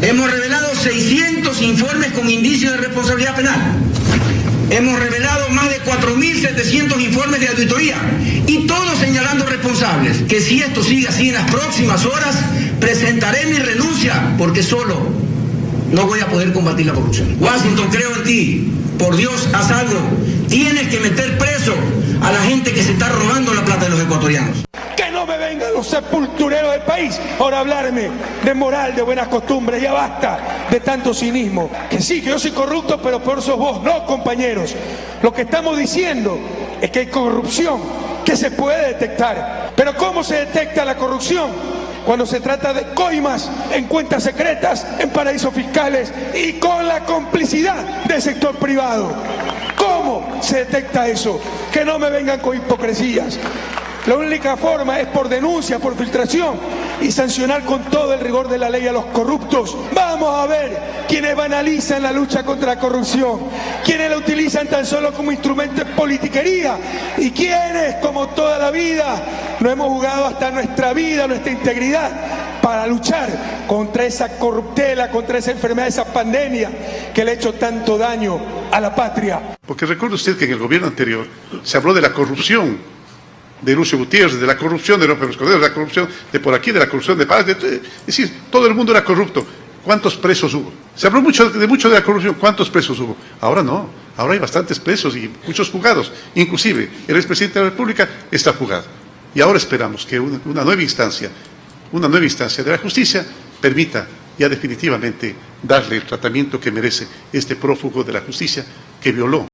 Hemos revelado 600 informes con indicios de responsabilidad penal. Hemos revelado más de 4.700 informes de auditoría, y todos señalando responsables. Que si esto sigue así en las próximas horas, presentaré mi renuncia, porque solo no voy a poder combatir la corrupción. Washington, creo en ti. Por Dios, haz algo. Tienes que meter preso a la gente que se está robando la plata de los ecuatorianos. Que no me vengan los sepultureros del país ahora a hablarme de moral, de buenas costumbres. Ya basta de tanto cinismo. Que sí, que yo soy corrupto, pero peor sos vos. No, compañeros. Lo que estamos diciendo es que hay corrupción que se puede detectar. Pero ¿cómo se detecta la corrupción? Cuando se trata de coimas en cuentas secretas, en paraísos fiscales y con la complicidad del sector privado. ¿Cómo se detecta eso? Que no me vengan con hipocresías. La única forma es por denuncia, por filtración, y sancionar con todo el rigor de la ley a los corruptos. Vamos a ver quienes banalizan la lucha contra la corrupción, quienes la utilizan tan solo como instrumento de politiquería, y quienes, como toda la vida, no hemos jugado hasta nuestra vida, nuestra integridad, para luchar contra esa corruptela, contra esa enfermedad, esa pandemia que le ha hecho tanto daño a la patria. Porque recuerde usted que en el gobierno anterior se habló de la corrupción de Lucio Gutiérrez, de la corrupción de López Cordero, de la corrupción de por aquí, de la corrupción de Paz, es decir, todo el mundo era corrupto. ¿Cuántos presos hubo? Se habló mucho de la corrupción, ¿cuántos presos hubo? Ahora no, ahora hay bastantes presos y muchos juzgados, inclusive el expresidente de la República está juzgado. Y ahora esperamos que una nueva instancia de la justicia permita ya definitivamente darle el tratamiento que merece este prófugo de la justicia que violó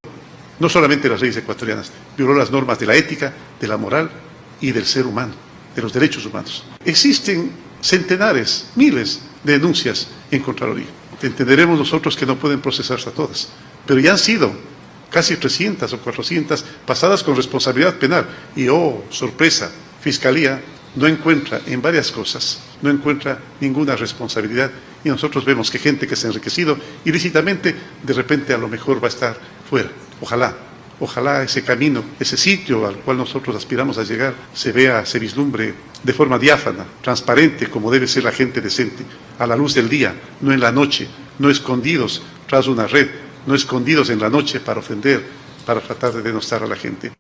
no solamente las leyes ecuatorianas, violó las normas de la ética, de la moral y del ser humano, de los derechos humanos. Existen centenares, miles de denuncias en Contraloría. Entenderemos nosotros que no pueden procesarse a todas, pero ya han sido casi 300 o 400 pasadas con responsabilidad penal. Y oh, sorpresa, Fiscalía no encuentra en varias cosas, no encuentra ninguna responsabilidad, y nosotros vemos que gente que se ha enriquecido ilícitamente, de repente a lo mejor va a estar fuera. Ojalá ese camino, ese sitio al cual nosotros aspiramos a llegar, se vislumbre de forma diáfana, transparente, como debe ser la gente decente, a la luz del día, no en la noche, no escondidos tras una red, no escondidos en la noche para ofender, para tratar de denostar a la gente.